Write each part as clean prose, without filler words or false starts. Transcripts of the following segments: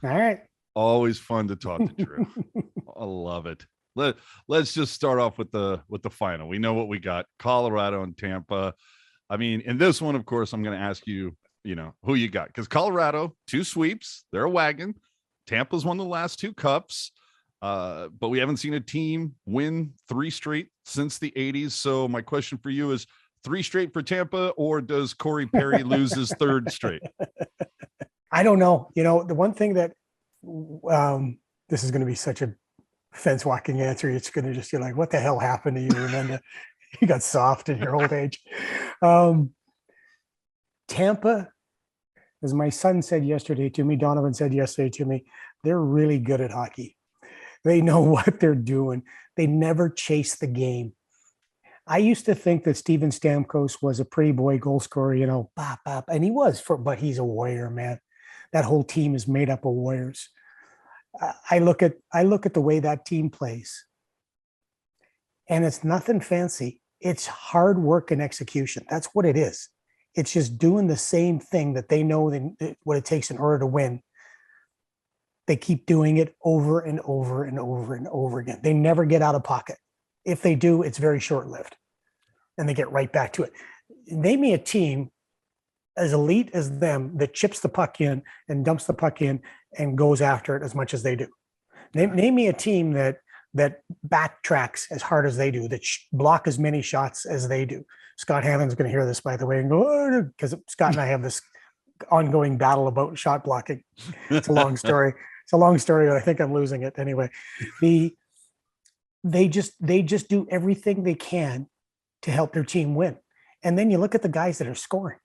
All right. Always fun to talk to Drew. I love it. Let's just start off with the final. We know what we got: Colorado and Tampa. I mean, in this one, of course, I'm going to ask you, who you got, because Colorado, 2 sweeps, they're a wagon. Tampa's won the last 2 cups, but we haven't seen a team win 3 straight since the 80s. So my question for you is, 3 straight for Tampa, or does Corey Perry lose his 3rd straight? I don't know. The one thing that this is going to be such a fence walking answer. It's going to just be like, what the hell happened to you, Remenda? You got soft in your old age. Tampa, as my son said yesterday to me, Donovan said yesterday to me, they're really good at hockey. They know what they're doing. They never chase the game. I used to think that Steven Stamkos was a pretty boy goal scorer, bop, bop, and he was, but he's a warrior, man. That whole team is made up of warriors. I look at the way that team plays, and it's nothing fancy. It's hard work and execution. That's what it is. It's just doing the same thing that they know what it takes in order to win. They keep doing it over and over and over and over again. They never get out of pocket. If they do, it's very short-lived, and they get right back to it. Name me a team as elite as them that chips the puck in and dumps the puck in and goes after it as much as they do. Name me a team that backtracks as hard as they do, that block as many shots as they do. Scott Hanlon's going to hear this, by the way, and go, because Scott and I have this ongoing battle about shot blocking. It's a long story. But I think I'm losing it anyway. They just do everything they can to help their team win. And then you look at the guys that are scoring.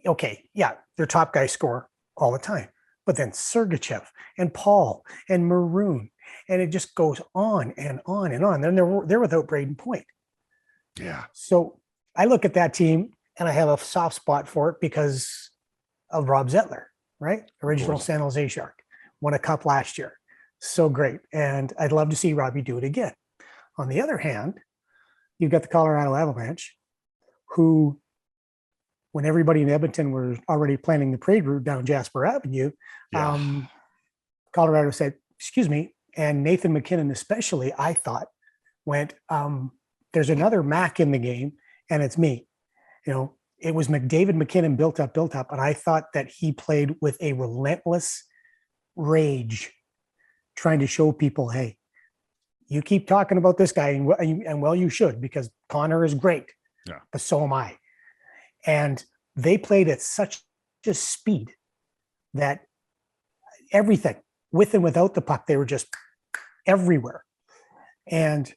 Okay, yeah, their top guys score all the time, but then Sergachev and Paul and Maroon, and it just goes on and on and on. Then they're without Braden Point. Yeah. So I look at that team and I have a soft spot for it because of Rob Zettler, right? Original San Jose Shark, won a cup last year. So great. And I'd love to see Robbie do it again. On the other hand, you've got the Colorado Avalanche, who, when everybody in Edmonton were already planning the parade route down Jasper Avenue, Colorado said, excuse me, and Nathan McKinnon especially, I thought, went, there's another Mac in the game, and it's me. It was McDavid McKinnon built up, and I thought that he played with a relentless rage, trying to show people, hey, you keep talking about this guy, and well, you should, because Connor is great, but so am I. And they played at such a speed that everything, with and without the puck, they were just everywhere. And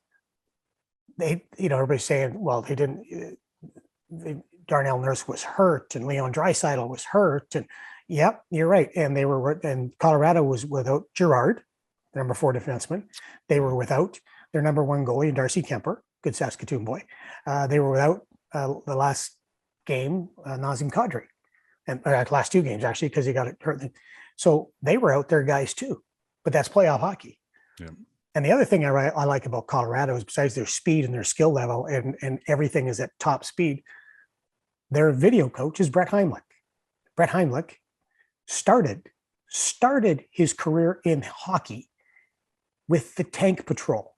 they, everybody's saying, well, they didn't, Darnell Nurse was hurt and Leon Draisaitl was hurt. And yep, you're right. And Colorado was without Girard, the number 4 defenseman. They were without their number 1 goalie, Darcy Kemper, good Saskatoon boy. They were without the last game, Nazem Kadri, and last 2 games actually, because he got it hurt. So they were out there, guys, too. But that's playoff hockey. Yeah. And the other thing I like about Colorado is, besides their speed and their skill level, and everything is at top speed, their video coach is Brett Heimlich. Brett Heimlich started his career in hockey with the Tank Patrol.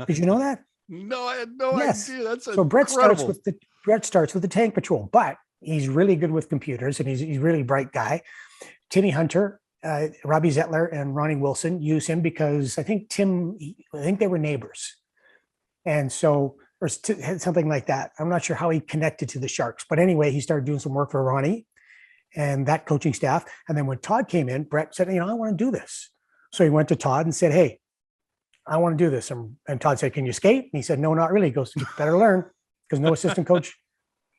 Did you know that? No, I had no idea. That's so Brett starts with the Tank Patrol, but he's really good with computers, and he's a really bright guy. Timmy Hunter, Robbie Zettler, and Ronnie Wilson use him because I think they were neighbors, and so, or something like that. I'm not sure how he connected to the Sharks, but anyway, he started doing some work for Ronnie and that coaching staff. And then when Todd came in, Brett said, I want to do this. So he went to Todd and said, hey, I want to do this. And Todd said, can you skate? And he said, no, not really. He goes, you better learn, because no assistant coach,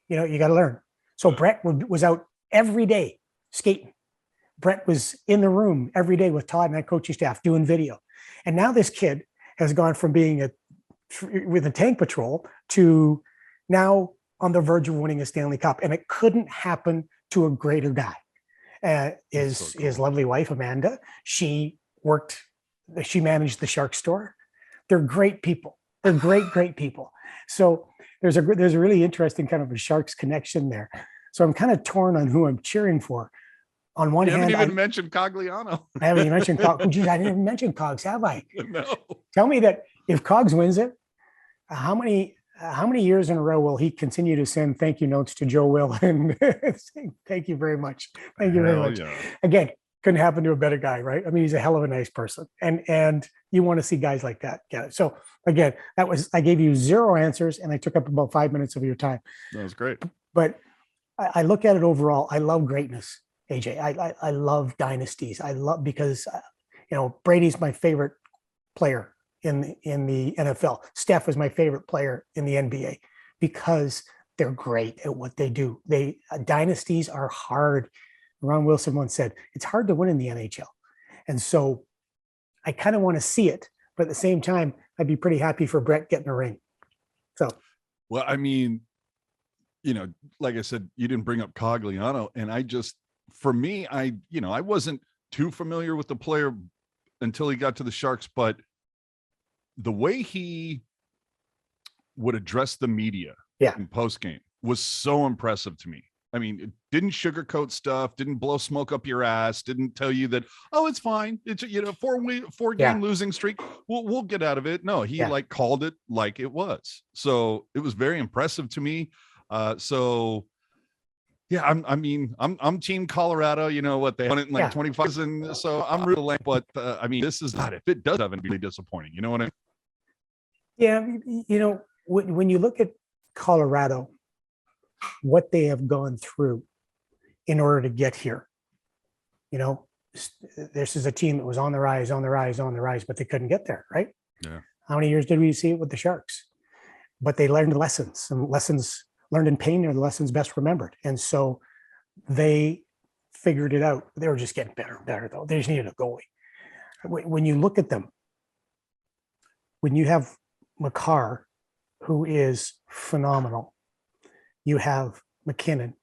you got to learn. So Brett was out every day skating. Brett was in the room every day with Todd and that coaching staff doing video. And now this kid has gone from being with the Tank Patrol to now on the verge of winning a Stanley Cup. And it couldn't happen to a greater guy. His lovely wife, Amanda, she managed the Shark store. They're great people. They're great people. So there's a really interesting kind of a Sharks connection there. So I'm kind of torn on who I'm cheering for. on one You haven't hand, even mentioned Cogliano. I haven't even mentioned Cogs. Geez, I didn't even mention Cogs, have I? No. Tell me that if Cogs wins it, how many years in a row will he continue to send thank you notes to Joe Will and saying thank you very much, thank you very much. Yeah. Again, couldn't happen to a better guy, right? I mean, he's a hell of a nice person, and you want to see guys like that get it. So again, I gave you 0 answers, and I took up about 5 minutes of your time. That was great. But I look at it overall. I love greatness, AJ. I love dynasties. I love because Brady's my favorite player in the NFL. Steph is my favorite player in the NBA because they're great at what they do. Dynasties are hard. Ron Wilson once said, it's hard to win in the NHL. And so I kind of want to see it, but at the same time, I'd be pretty happy for Brett getting a ring. So, well, I mean, like I said, you didn't bring up Cogliano, and for me, I wasn't too familiar with the player until he got to the Sharks, but the way he would address the media in post game was so impressive to me. I mean, it didn't sugarcoat stuff, didn't blow smoke up your ass, didn't tell you that, oh, it's fine. It's four game losing streak. We'll get out of it. No, he called it like it was. So it was very impressive to me. I'm team Colorado. You know what, they won it in 25, and so I'm really but I mean, this is not, if it does have, it'd be really disappointing. You know what I mean? Yeah, when you look at Colorado, what they have gone through in order to get here, this is a team that was on the rise, but they couldn't get there, right? Yeah. How many years did we see it with the Sharks? But they learned lessons, and lessons learned in pain are the lessons best remembered. And so they figured it out. They were just getting better and better, though. They just needed a goalie. When you look at them, when you have Makar, who is phenomenal, you have McKinnon,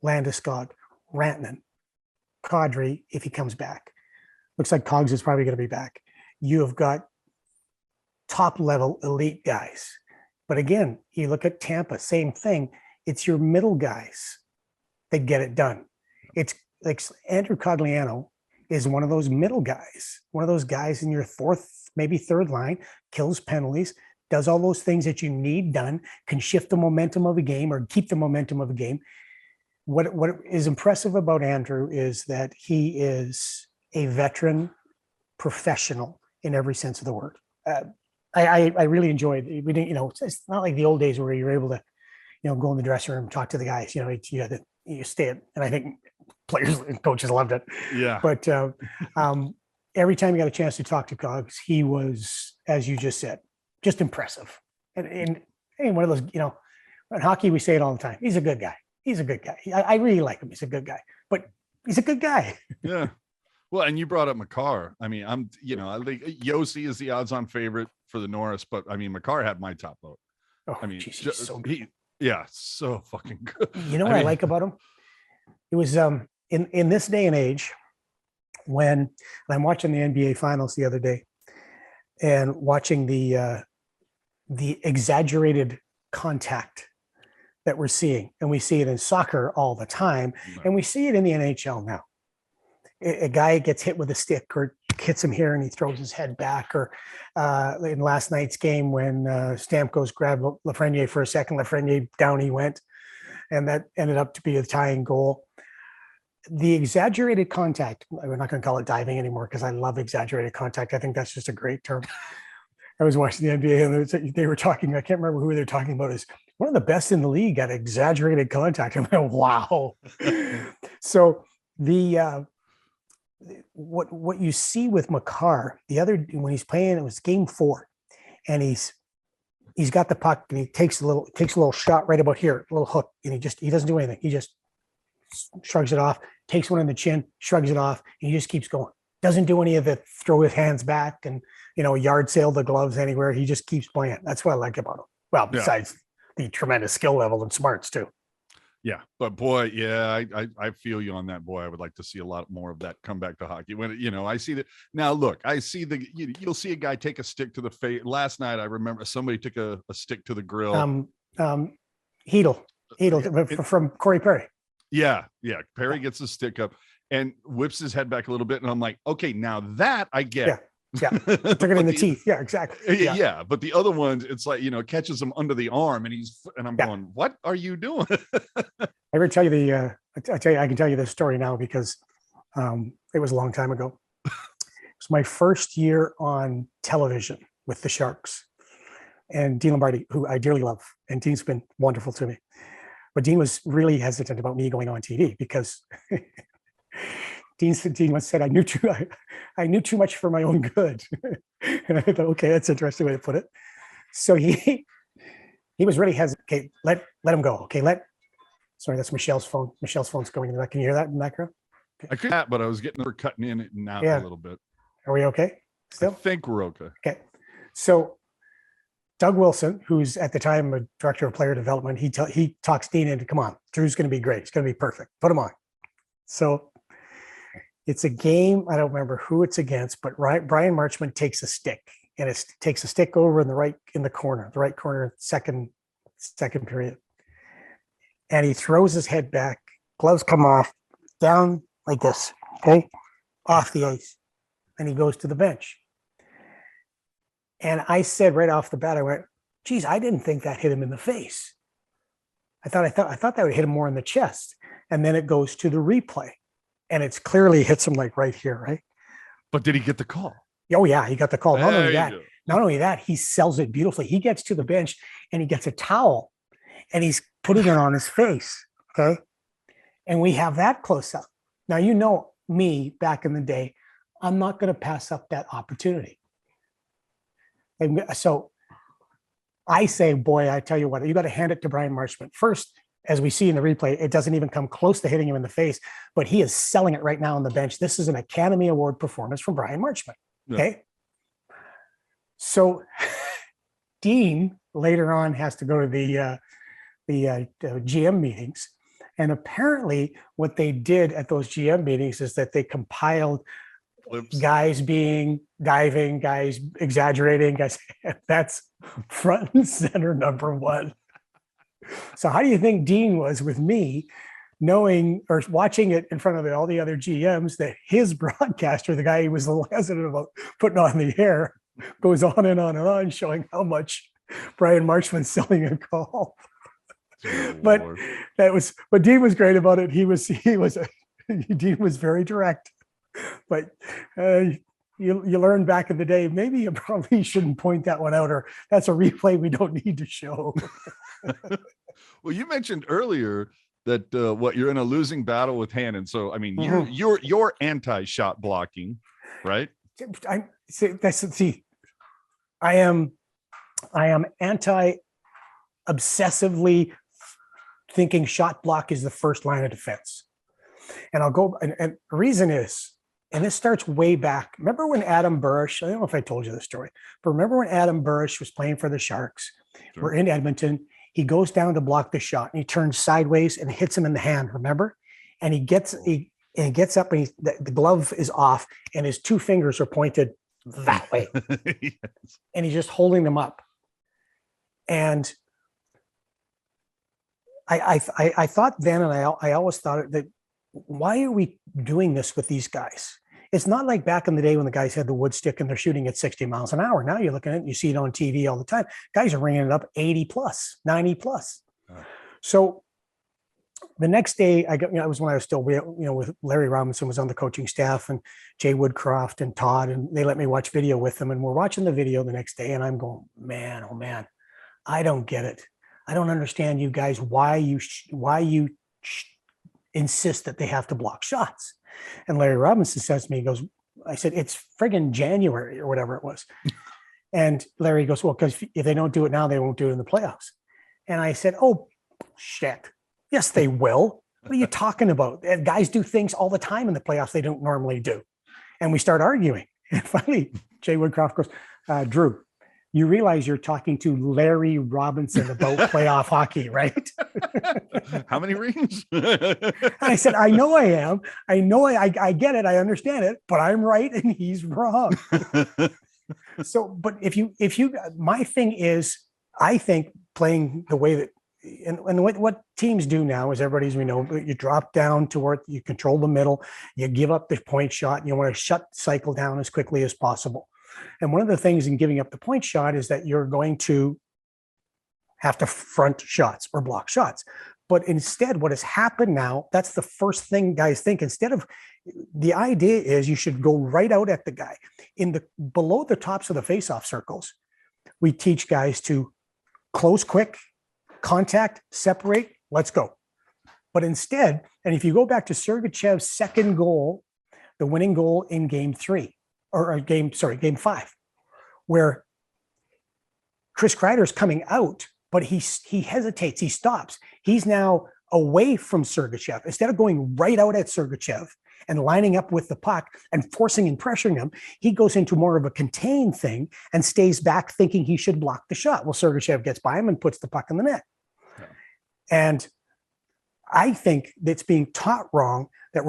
Landeskog, Rantanen, Kadri, if he comes back. Looks like Cogs is probably going to be back. You have got top level elite guys. But again, you look at Tampa, same thing. It's your middle guys that get it done. It's like Andrew Cogliano is one of those middle guys, one of those guys in your fourth, maybe third line, kills penalties, does all those things that you need done, can shift the momentum of a game or keep the momentum of a game. What is impressive about Andrew is that he is a veteran professional in every sense of the word. I really enjoyed it. We didn't, it's not like the old days where you're able to, go in the dressing room, talk to the guys, you stay it. And I think players and coaches loved it. Yeah. But every time you got a chance to talk to Cogs, he was, as you just said, just impressive. And one of those, in hockey, we say it all the time. He's a good guy. He's a good guy. I really like him. He's a good guy, but he's a good guy. Yeah. Well, and you brought up Makar. I mean, I think Yossi is the odds-on favorite for the Norris, but I mean, Makar had my top vote. Oh, I mean, geez, he's so good. So fucking good. You know what I like about him? It was in this day and age when I'm watching the NBA Finals the other day and watching the exaggerated contact that we're seeing, and we see it in soccer all the time, and we see it in the NHL now. A guy gets hit with a stick or hits him here and he throws his head back, or in last night's game when Stamkos grabbed Lafreniere for a second, Lafreniere down he went, and that ended up to be a tying goal. The exaggerated contact, we're not going to call it diving anymore because I love exaggerated contact. I think that's just a great term. I was watching the NBA and they were talking, I can't remember who they were talking about, is one of the best in the league at exaggerated contact. I'm like, wow. So what you see with Makar, when he's playing, it was game 4, and he's got the puck and he takes a little shot right about here, a little hook, and he doesn't do anything. He just shrugs it off, takes one in the chin, shrugs it off, and he just keeps going. Doesn't do any of the throw his hands back and yard sail the gloves anywhere. He just keeps playing. That's what I like about him. Well, besides the tremendous skill level and smarts too. Yeah, but boy, I feel you on that, boy. I would like to see a lot more of that come back to hockey. When I see that now. Look, I see you'll see a guy take a stick to the face. Last night, I remember somebody took a stick to the grill. Hedl from Corey Perry. Yeah, Perry gets a stick up, and whips his head back a little bit. And I'm like, okay, now that I get. Yeah. Yeah. Took it in the teeth. Yeah, exactly. Yeah. But the other ones, it's like, catches him under the arm and I'm going, what are you doing? I ever tell you I can tell you this story now because it was a long time ago. It was my first year on television with the Sharks. And Dean Lombardi, who I dearly love, and Dean's been wonderful to me. But Dean was really hesitant about me going on TV because Dean once said I knew too much for my own good. And I thought, okay, that's an interesting way to put it. So he was really hesitant. Okay, let him go. Okay, sorry, that's Michelle's phone. Michelle's phone's going in the back. Can you hear that in the background? Okay. I could, but I was getting her cutting in and out a little bit. Are we okay? Still? I think we're okay. Okay. So Doug Wilson, who's at the time a director of player development, he talks Dean into, come on, Drew's going to be great. It's going to be perfect. Put him on. So it's a game. I don't remember who it's against, but Brian Marchment takes a stick and it takes a stick over in the right corner, second period. And he throws his head back, gloves come off, down like this, okay, off the ice. And he goes to the bench. And I said right off the bat, I went, geez, I didn't think that hit him in the face. I thought that would hit him more in the chest. And then it goes to the replay. And it's clearly hits him like right here, right? But did he get the call? Oh, yeah, he got the call. Not only that, he sells it beautifully. He gets to the bench and he gets a towel and he's putting it on his face, okay? And we have that close up. Now, you know me back in the day, I'm not going to pass up that opportunity. And so I say, boy, I tell you what, you got to hand it to Brian Marchment. First, as we see in the replay, it doesn't even come close to hitting him in the face, but he is selling it right now on the bench. This is an Academy Award performance from Brian Marchment. Okay. Yeah. So Dean later on has to go to the GM meetings. And apparently what they did at those GM meetings is that they compiled guys diving, guys exaggerating, guys. That's front and center number one. So how do you think Dean was with me knowing or watching it in front of all the other GMs that his broadcaster, the guy he was a little hesitant about putting on the air, goes on and on and on, showing how much Brian Marchment's selling a call. But Dean was great about it. Dean was very direct. But you learn back in the day, maybe you probably shouldn't point that one out, or that's a replay we don't need to show. Well, you mentioned earlier that you're in a losing battle with Hannon. So I mean, you're anti-shot blocking, right? I am anti-obsessively thinking shot block is the first line of defense. And I'll go, and the reason is, and this starts way back. Remember when Adam Burish, I don't know if I told you this story, but remember when Adam Burish was playing for the Sharks? Sure. We're in Edmonton. He goes down to block the shot and he turns sideways and hits him in the hand, remember? And he gets up and the glove is off and his two fingers are pointed that way. Yes. And he's just holding them up. And I thought then, and I always thought that, why are we doing this with these guys? It's not like back in the day when the guys had the wood stick and they're shooting at 60 miles an hour. Now you're looking at it, you see it on TV all the time. Guys are ringing it up 80 plus, 90 plus. So the next day it was when I was still, with Larry Robinson was on the coaching staff and Jay Woodcroft and Todd, and they let me watch video with them. And we're watching the video the next day and I'm going, man, oh man, I don't get it. I don't understand you guys, why you insist that they have to block shots. And Larry Robinson says to me, he goes, I said, it's friggin' January or whatever it was. And Larry goes, well, because if they don't do it now, they won't do it in the playoffs. And I said, oh, shit. Yes, they will. What are you talking about? Guys do things all the time in the playoffs they don't normally do. And we start arguing. And finally, Jay Woodcroft goes, Drew, you realize you're talking to Larry Robinson about playoff hockey, right? How many rings? And I said, I know I am. I know I get it. I understand it, but I'm right and he's wrong. So, but if you, my thing is, I think playing the way that and what teams do now is we know, you drop down to where you control the middle, you give up the point shot, and you want to shut the cycle down as quickly as possible. And one of the things in giving up the point shot is that you're going to have to front shots or block shots. But instead, what has happened now, that's the first thing guys think. Instead of, the idea is you should go right out at the guy. Below the tops of the face-off circles, we teach guys to close quick, contact, separate, let's go. But instead, and if you go back to Sergachev's second goal, the winning goal in game 5, where Chris Kreider's coming out, but he hesitates, he stops. He's now away from Sergachev. Instead of going right out at Sergachev and lining up with the puck and forcing and pressuring him, he goes into more of a contained thing and stays back thinking he should block the shot. Well, Sergachev gets by him and puts the puck in the net. Yeah. And I think that's being taught wrong, that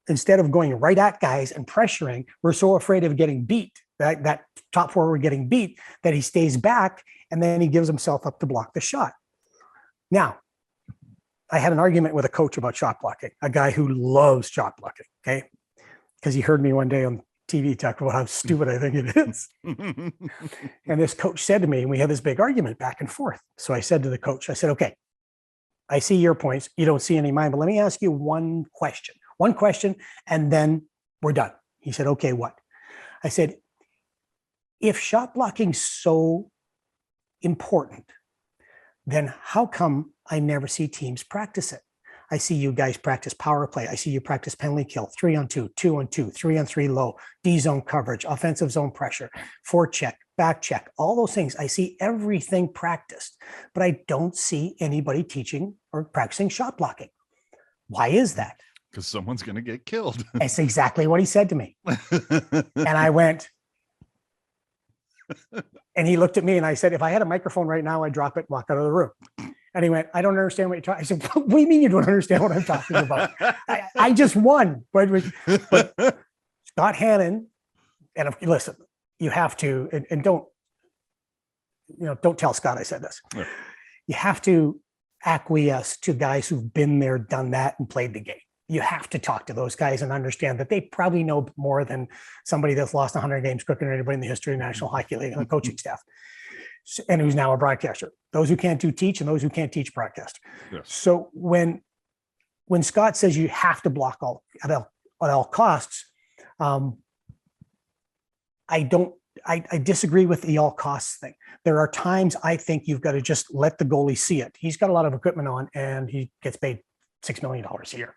instead of going right at guys and pressuring, we're so afraid of getting beat, that top forward getting beat, that he stays back and then he gives himself up to block the shot. Now, I had an argument with a coach about shot blocking, a guy who loves shot blocking, okay? Because he heard me one day on TV talk about how stupid I think it is. And this coach said to me, and we had this big argument back and forth. So I said to the coach, I said, okay, I see your points. You don't see any of mine, but let me ask you one question, and then we're done. He said, okay, what? I said, if shot blocking's so important, then how come I never see teams practice it? I see you guys practice power play. I see you practice penalty kill, 3-on-2, 2-on-2, 3-on-3 low, D zone coverage, offensive zone pressure, forecheck, back check, all those things. I see everything practiced, but I don't see anybody teaching or practicing shot blocking. Why is that? Because someone's going to get killed. That's exactly what he said to me. And I went, and he looked at me and I said, if I had a microphone right now, I'd drop it and walk out of the room. And he went, I don't understand what you're talking. I said, what do you mean you don't understand what I'm talking about? I just won. But Scott Hannon, and listen, you have to, and don't tell Scott I said this. Yeah. You have to acquiesce to guys who've been there, done that, and played the game. You have to talk to those guys and understand that they probably know more than somebody that's lost 100 games quicker than anybody in the history of the National Hockey League and the coaching staff, and who's now a broadcaster. Those who can't teach, and those who can't teach broadcast. Yes. So when Scott says you have to block at all costs, I disagree with the all costs thing. There are times I think you've got to just let the goalie see it. He's got a lot of equipment on and he gets paid $6 million a year.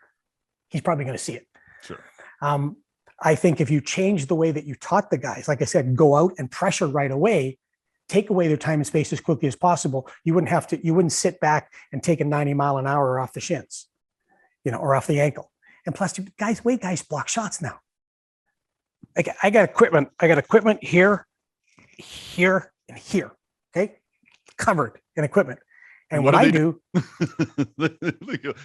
He's probably going to see it. Sure. I think if you change the way that you taught the guys, like I said, go out and pressure right away, take away their time and space as quickly as possible, you wouldn't sit back and take a 90-mile-an-hour off the shins, or off the ankle. And plus, guys block shots now. I got equipment. Here, and here. Okay, covered in equipment. And what I do,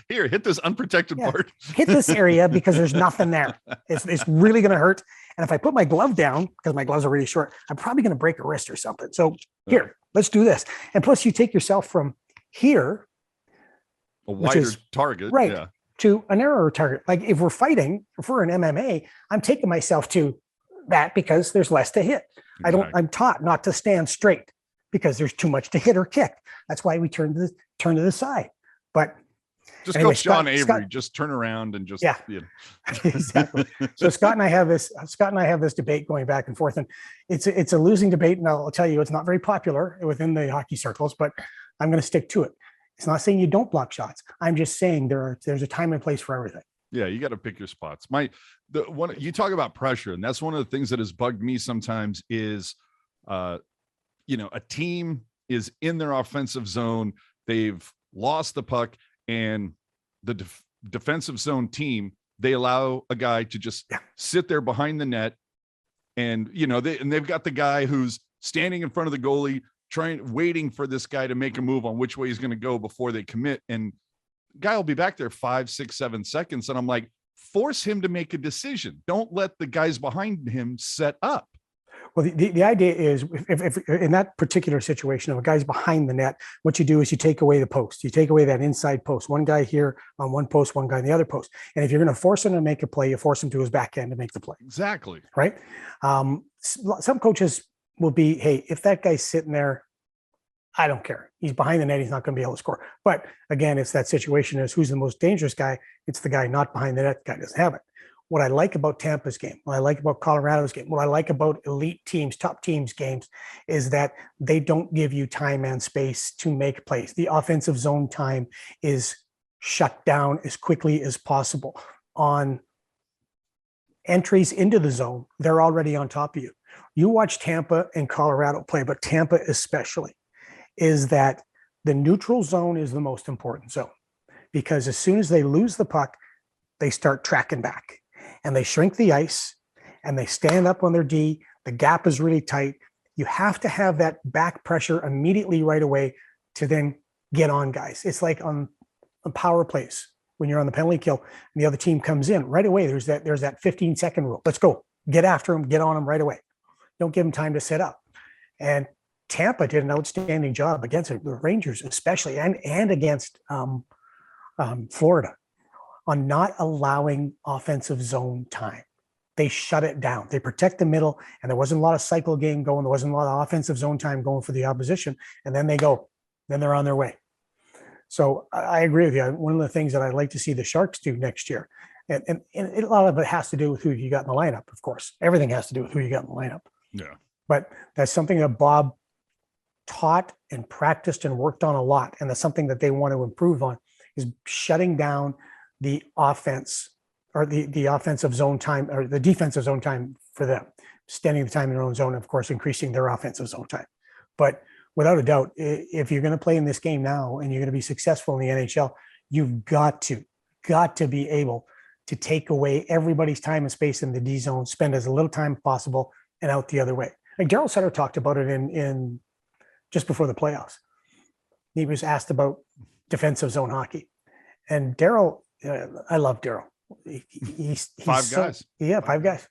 here, hit this unprotected part. Hit this area because there's nothing there. It's really going to hurt. And if I put my glove down, because my gloves are really short, I'm probably going to break a wrist or something. So here, let's do this. And plus, you take yourself from here, a wider target, right, to a narrower target. Like if we're fighting, if we're in MMA, I'm taking myself to that because there's less to hit. Exactly. I'm taught not to stand straight because there's too much to hit or kick. That's why we turn to the side. But just anyway, go Sean Avery, just turn around and just exactly. So Scott and I have this debate going back and forth, and it's a losing debate. And I'll tell you, it's not very popular within the hockey circles, but I'm going to stick to it. It's not saying you don't block shots. I'm just saying there's a time and place for everything. Yeah, you got to pick your spots. You talk about pressure, and that's one of the things that has bugged me sometimes is, a team is in their offensive zone. They've lost the puck, and the defensive zone team, they allow a guy to just sit there behind the net. And, they've got the guy who's standing in front of the goalie, waiting for this guy to make a move on which way he's going to go before they commit. And guy will be back there 5, 6, 7 seconds. And I'm like, force him to make a decision. Don't let the guys behind him set up. Well, the idea is if in that particular situation, if a guy's behind the net, what you do is you take away the post. You take away that inside post. One guy here on one post, one guy on the other post. And if you're going to force him to make a play, you force him to his back end to make the play. Exactly. Right. Some coaches will be, hey, if that guy's sitting there, I don't care. He's behind the net. He's not going to be able to score. But again, it's that situation is who's the most dangerous guy. It's the guy not behind the net. The guy doesn't have it. What I like about Tampa's game, what I like about Colorado's game, what I like about elite teams, top teams games is that they don't give you time and space to make plays. The offensive zone time is shut down as quickly as possible. On entries into the zone, they're already on top of you. You watch Tampa and Colorado play, but Tampa especially, is that the neutral zone is the most important zone because as soon as they lose the puck, they start tracking back. And they shrink the ice and they stand up on their D. The gap is really tight. You have to have that back pressure immediately right away to then get on guys. It's like on power plays when you're on the penalty kill and the other team comes in right away. There's that 15-second rule. Let's go. Get after them. Get on them right away. Don't give them time to set up. And Tampa did an outstanding job against the Rangers, especially, and against Florida, on not allowing offensive zone time. They shut it down. They protect the middle, and there wasn't a lot of cycle game going. There wasn't a lot of offensive zone time going for the opposition. And then they're on their way. So I agree with you. One of the things that I'd like to see the Sharks do next year, and a lot of it has to do with who you got in the lineup, of course. Everything has to do with who you got in the lineup. Yeah. But that's something that Bob taught and practiced and worked on a lot. And that's something that they want to improve on is shutting down the offense or the offensive zone time or the defensive zone time for them, standing the time in their own zone, of course, increasing their offensive zone time. But without a doubt, if you're going to play in this game now and you're going to be successful in the NHL, you've got to be able to take away everybody's time and space in the D zone, spend as little time as possible and out the other way. Like Daryl Sutter talked about it in just before the playoffs. He was asked about defensive zone hockey. And Daryl, I love Daryl. He's five guys. Yeah, five guys.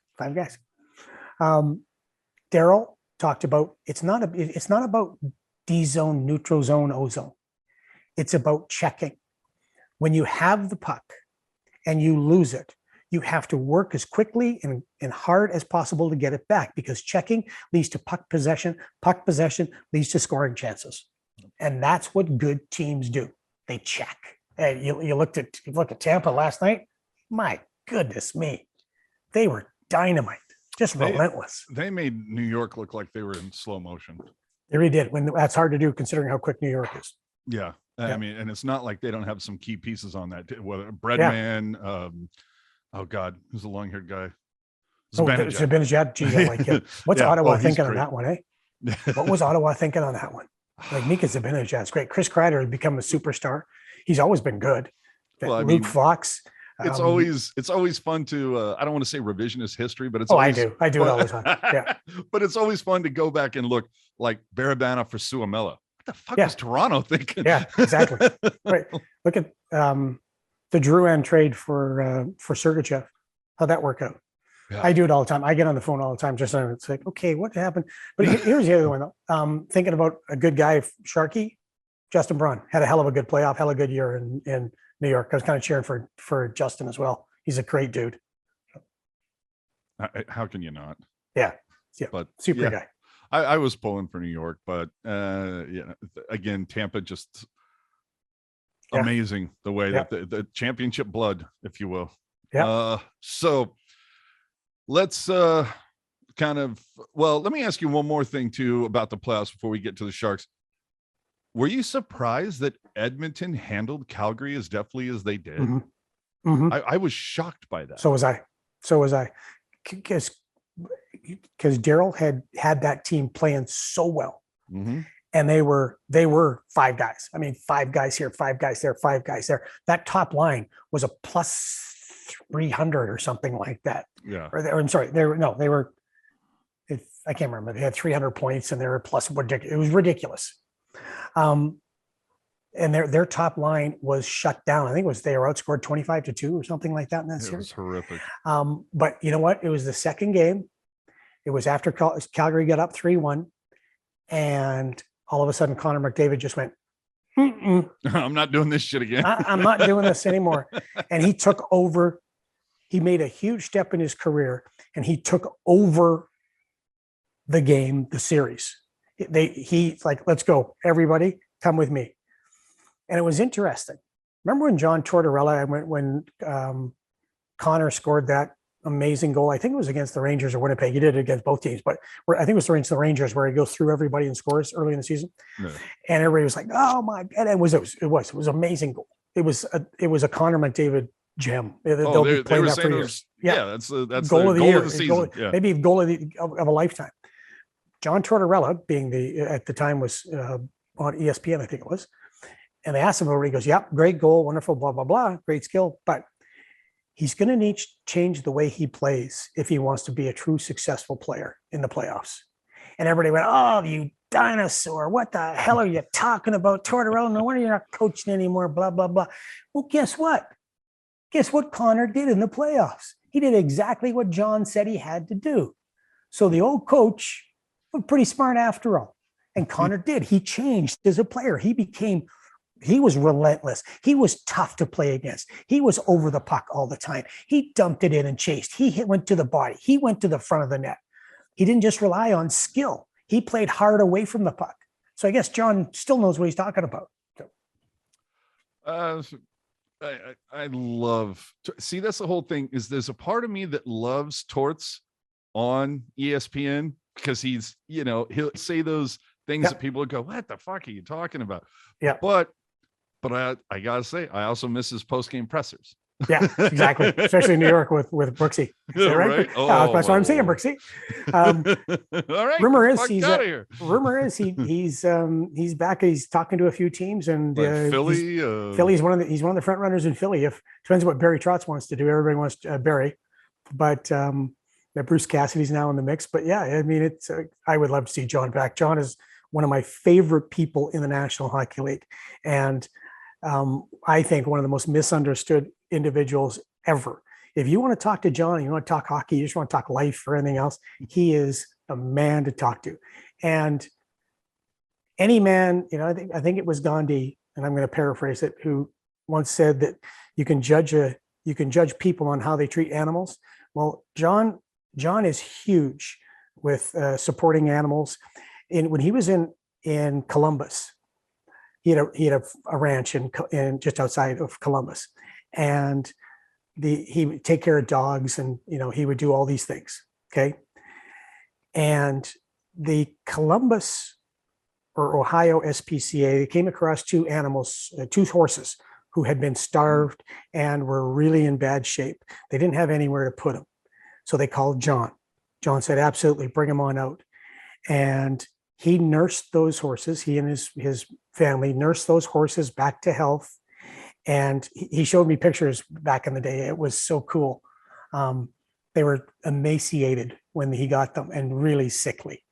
Daryl talked about it's not about D zone, neutral zone, O zone. It's about checking. When you have the puck and you lose it, you have to work as quickly and hard as possible to get it back because checking leads to puck possession. Puck possession leads to scoring chances. And that's what good teams do. They check. And you look at Tampa last night. My goodness me, they were dynamite, just relentless. They made New York look like they were in slow motion. They really did. When that's hard to do considering how quick New York is. Yeah, I mean, and it's not like they don't have some key pieces on that. Whether Breadman, oh God, who's the long-haired guy? Zibanejad. Gee, I like him. What's Ottawa thinking on that one, eh? What was Ottawa thinking on that one? Like Mika Zibanejad's great. Chris Kreider has become a superstar. He's always been good. Well, Luke Fox. It's always fun to I don't want to say revisionist history, but it's I do it all the time. Yeah. But it's always fun to go back and look like Barabana for Suomela. What the fuck was Toronto thinking? Yeah, exactly. Right. Look at the Drouin trade for Sergachev. How'd that work out? Yeah. I do it all the time. I get on the phone all the time. Just it's like, okay, what happened? But here's the other one though. Thinking about a good guy, Sharky, Justin Braun had a hell of a good playoff, hell of a good year in New York. I was kind of cheering for Justin as well. He's a great dude. How can you not? Yeah. But super guy. I was pulling for New York, but again, Tampa just amazing the way that the championship blood, if you will. Yeah. So let's let me ask you one more thing too about the playoffs before we get to the Sharks. Were you surprised that Edmonton handled Calgary as deftly as they did? Mm-hmm. Mm-hmm. I was shocked by that. So was I. Because Daryl had that team playing so well. Mm-hmm. And they were five guys. I mean, five guys here, five guys there, five guys there. That top line was a plus 300 or something like that. Yeah. I'm sorry. They were. I can't remember. They had 300 points and they were plus. It was ridiculous. And their top line was shut down. I think they were outscored 25-2 or something like that in that series. It was horrific. But you know what? It was the second game, It was after Calgary got up 3-1, and all of a sudden Connor McDavid just went, mm-mm, I'm not doing this shit again. I'm not doing this anymore. And he took over. He made a huge step in his career, and he took over the game, the series. He's like, let's go, everybody, come with me. And it was interesting. Remember when John Tortorella, when Connor scored that amazing goal? I think it was against the Rangers or Winnipeg. He did it against both teams, but I think it was against the Rangers where he goes through everybody and scores early in the season. Yeah. And everybody was like, "Oh my God!" It was an amazing goal. It was a Connor McDavid gem. They'll be playing that for years. Yeah, that's goal the of the goal year, of the season. Maybe goal of a lifetime. John Tortorella, being at the time was on ESPN, I think it was, and they asked him over. He goes, "Yep, great goal, wonderful, blah blah blah, great skill, but he's going to need to change the way he plays if he wants to be a true successful player in the playoffs." And everybody went, "Oh, you dinosaur! What the hell are you talking about, Tortorella? No wonder you're not coaching anymore." Blah blah blah. Well, guess what? Guess what Connor did in the playoffs? He did exactly what John said he had to do. So the old coach was pretty smart after all. And Connor did. He changed as a player. He was relentless. He was tough to play against. He was over the puck all the time. He dumped it in and chased. Went to the body. He went to the front of the net. He didn't just rely on skill. He played hard away from the puck. So I guess John still knows what he's talking about. I love see, that's the whole thing, is there's a part of me that loves Torts on ESPN because he's, he'll say those things that people would go, "What the fuck are you talking about?" Yeah. But I gotta say, I also miss his post-game pressers. Yeah, exactly. Especially in New York with Brooksy. Is that right? Oh, that's what I'm saying, Brooksy. All right. Rumor is he's back. He's talking to a few teams, and Philly. Philly's one of the front runners in Philly. If depends on what Barry Trotz wants to do. Everybody wants Barry, but that Bruce Cassidy's now in the mix. But yeah, I mean, it's I would love to see John back. John is one of my favorite people in the National Hockey League, and I think one of the most misunderstood individuals ever. If you want to talk to John, you want to talk hockey, you just want to talk life or anything else, he is a man to talk to. And any man, I think it was Gandhi, and I'm going to paraphrase it, who once said that you can judge people on how they treat animals. Well, John is huge with supporting animals. When he was in Columbus, he had a ranch in just outside of Columbus, and he would take care of dogs, and he would do all these things. Okay, and the Columbus or Ohio SPCA came across two horses who had been starved and were really in bad shape. They didn't have anywhere to put them, so they called John. John said, "Absolutely, bring them on out," and he nursed those horses. He and his family nursed those horses back to health. And he showed me pictures back in the day. It was so cool. They were emaciated when he got them and really sickly.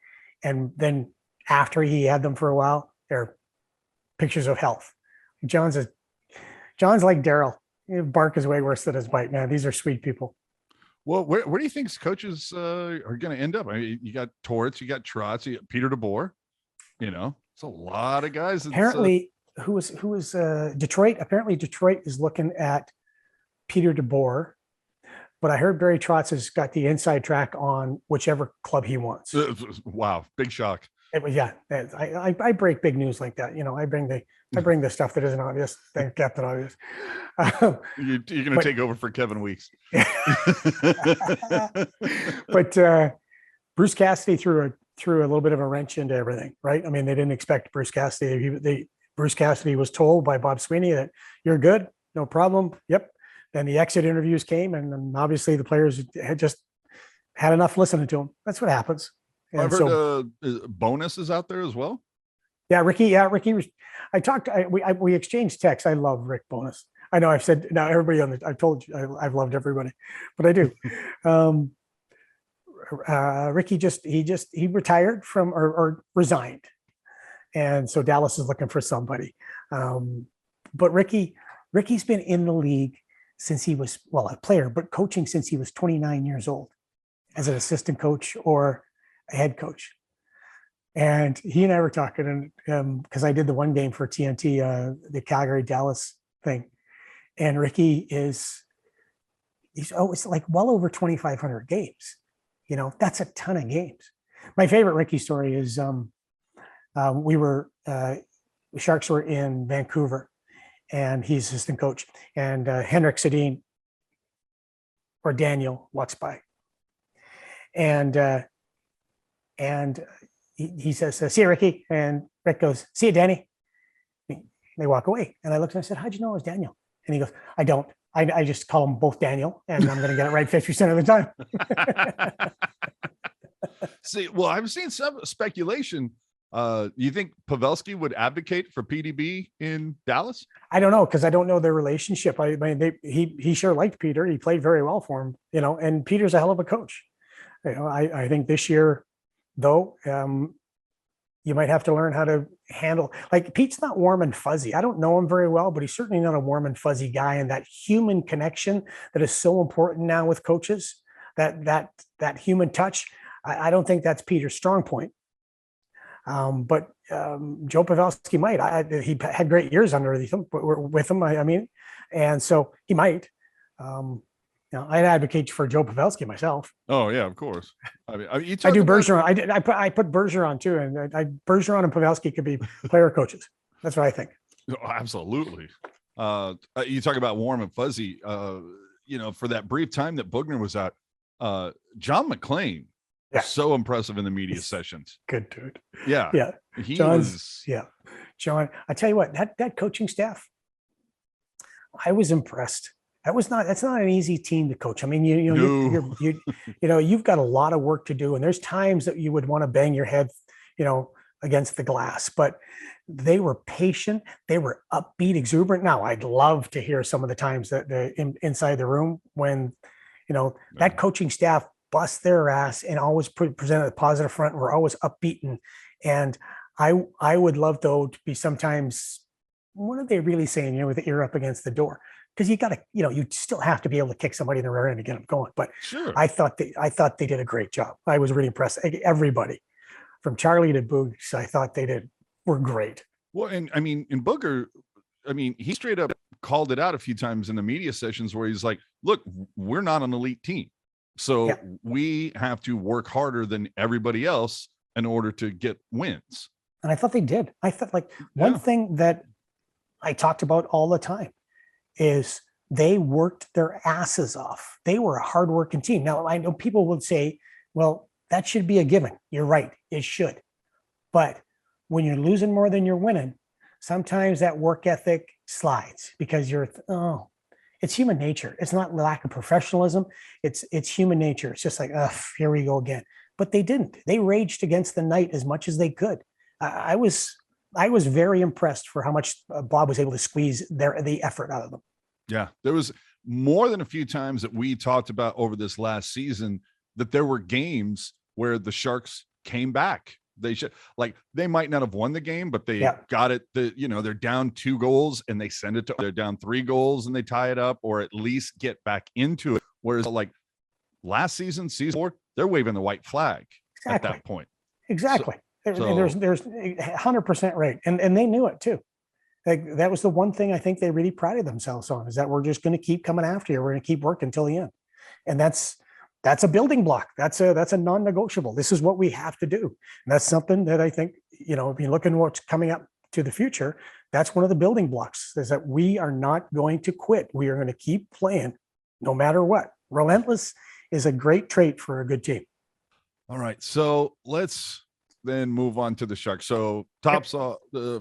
And then after he had them for a while, they're pictures of health. John's like Daryl. Bark is way worse than his bite, man. These are sweet people. Well, where do you think coaches are going to end up? I mean, you got Torts, you got Trotz, you got Peter DeBoer. It's a lot of guys. Apparently, who was Detroit? Apparently, Detroit is looking at Peter DeBoer, but I heard Barry Trotz has got the inside track on whichever club he wants. Wow, big shock. Yeah, I break big news like that. I bring the stuff that isn't obvious, that Captain Obvious. You're going to take over for Kevin Weeks. But Bruce Cassidy threw a little bit of a wrench into everything, right? I mean, they didn't expect Bruce Cassidy. Bruce Cassidy was told by Bob Sweeney that you're good, no problem. Yep. Then the exit interviews came, and then obviously the players had just had enough listening to him. That's what happens. And I've heard Bonus is out there as well. Yeah, Ricky. We exchanged texts. I love Rick Bonus. I know I've said now everybody I've told you I've loved everybody, but I do. Ricky he retired from or resigned, and so Dallas is looking for somebody. But Ricky's been in the league since he was a player, but coaching since he was 29 years old. as an assistant coach or a head coach. And he and I were talking, and because I did the one game for TNT, the Calgary Dallas thing, and Ricky he's like well over 2,500 games. That's a ton of games. My favorite Ricky story is Sharks were in Vancouver, and he's assistant coach, and Henrik Sedin or Daniel walks by, and he says, "See you, Ricky," and Rick goes, "See you, Danny." They walk away, and I looked and I said, "How'd you know it was Daniel?" And he goes, "I don't. I just call them both Daniel, and I'm going to get it right 50% of the time." See, well, I've seen some speculation. You think Pavelski would advocate for PDB in Dallas? I don't know, because I don't know their relationship. I mean, he sure liked Peter. He played very well for him, and Peter's a hell of a coach. I think this year, though, you might have to learn how to handle, like, Pete's not warm and fuzzy. I don't know him very well, but he's certainly not a warm and fuzzy guy. And that human connection that is so important now with coaches, that human touch, I don't think that's Peter's strong point. But Joe Pavelski might. He had great years underneath him, with him. I mean, and so he might. I'd advocate for Joe Pavelski myself. Oh yeah, of course. I mean, I do Bergeron. I put Bergeron too, and Bergeron and Pavelski could be player coaches. That's what I think. Oh, absolutely. You talk about warm and fuzzy. For that brief time that Boughner was out, John McClain. Yeah. So impressive in the media sessions. Good dude. Yeah. Yeah. John's. Yeah. John, I tell you what, that coaching staff, I was impressed. That's not an easy team to coach. I mean, you've got a lot of work to do, and there's times that you would want to bang your head, against the glass, but they were patient. They were upbeat, exuberant. Now, I'd love to hear some of the times that inside the room when, that coaching staff bust their ass and always presented a positive front. We're always upbeat. And I would love, though, to be sometimes, what are they really saying, with the ear up against the door? Because you got to, you still have to be able to kick somebody in the rear end to get them going. But sure. I thought they did a great job. I was really impressed. Everybody from Charlie to Boogs, I thought were great. Well, and I mean, in Booger, he straight up called it out a few times in the media sessions where he's like, look, we're not an elite team. So we have to work harder than everybody else in order to get wins. And I thought they did. I thought, like, one thing that I talked about all the time is they worked their asses off. They were a hardworking team. Now, I know people would say, well, that should be a given. You're right. It should. But when you're losing more than you're winning, sometimes that work ethic slides because it's human nature. It's not lack of professionalism. It's human nature. It's just like, here we go again. But they didn't. They raged against the night as much as they could. I was very impressed for how much Bob was able to squeeze the effort out of them. Yeah, there was more than a few times that we talked about over this last season that there were games where the Sharks came back. They might not have won the game, but they got it. They're down 2 goals and they send it to, they're down 3 goals and they tie it up, or at least get back into it. Whereas like last season 4, they're waving the white flag at that point. Exactly. So there's 100% right. And they knew it too. Like, that was the one thing I think they really prided themselves on, is that we're just going to keep coming after you. We're going to keep working until the end. And that's a building block. That's a non-negotiable. This is what we have to do. And that's something that I think, if you look at what's coming up to the future, that's one of the building blocks, is that we are not going to quit. We are going to keep playing no matter what. Relentless is a great trait for a good team. All right. So let's then move on to the Sharks. So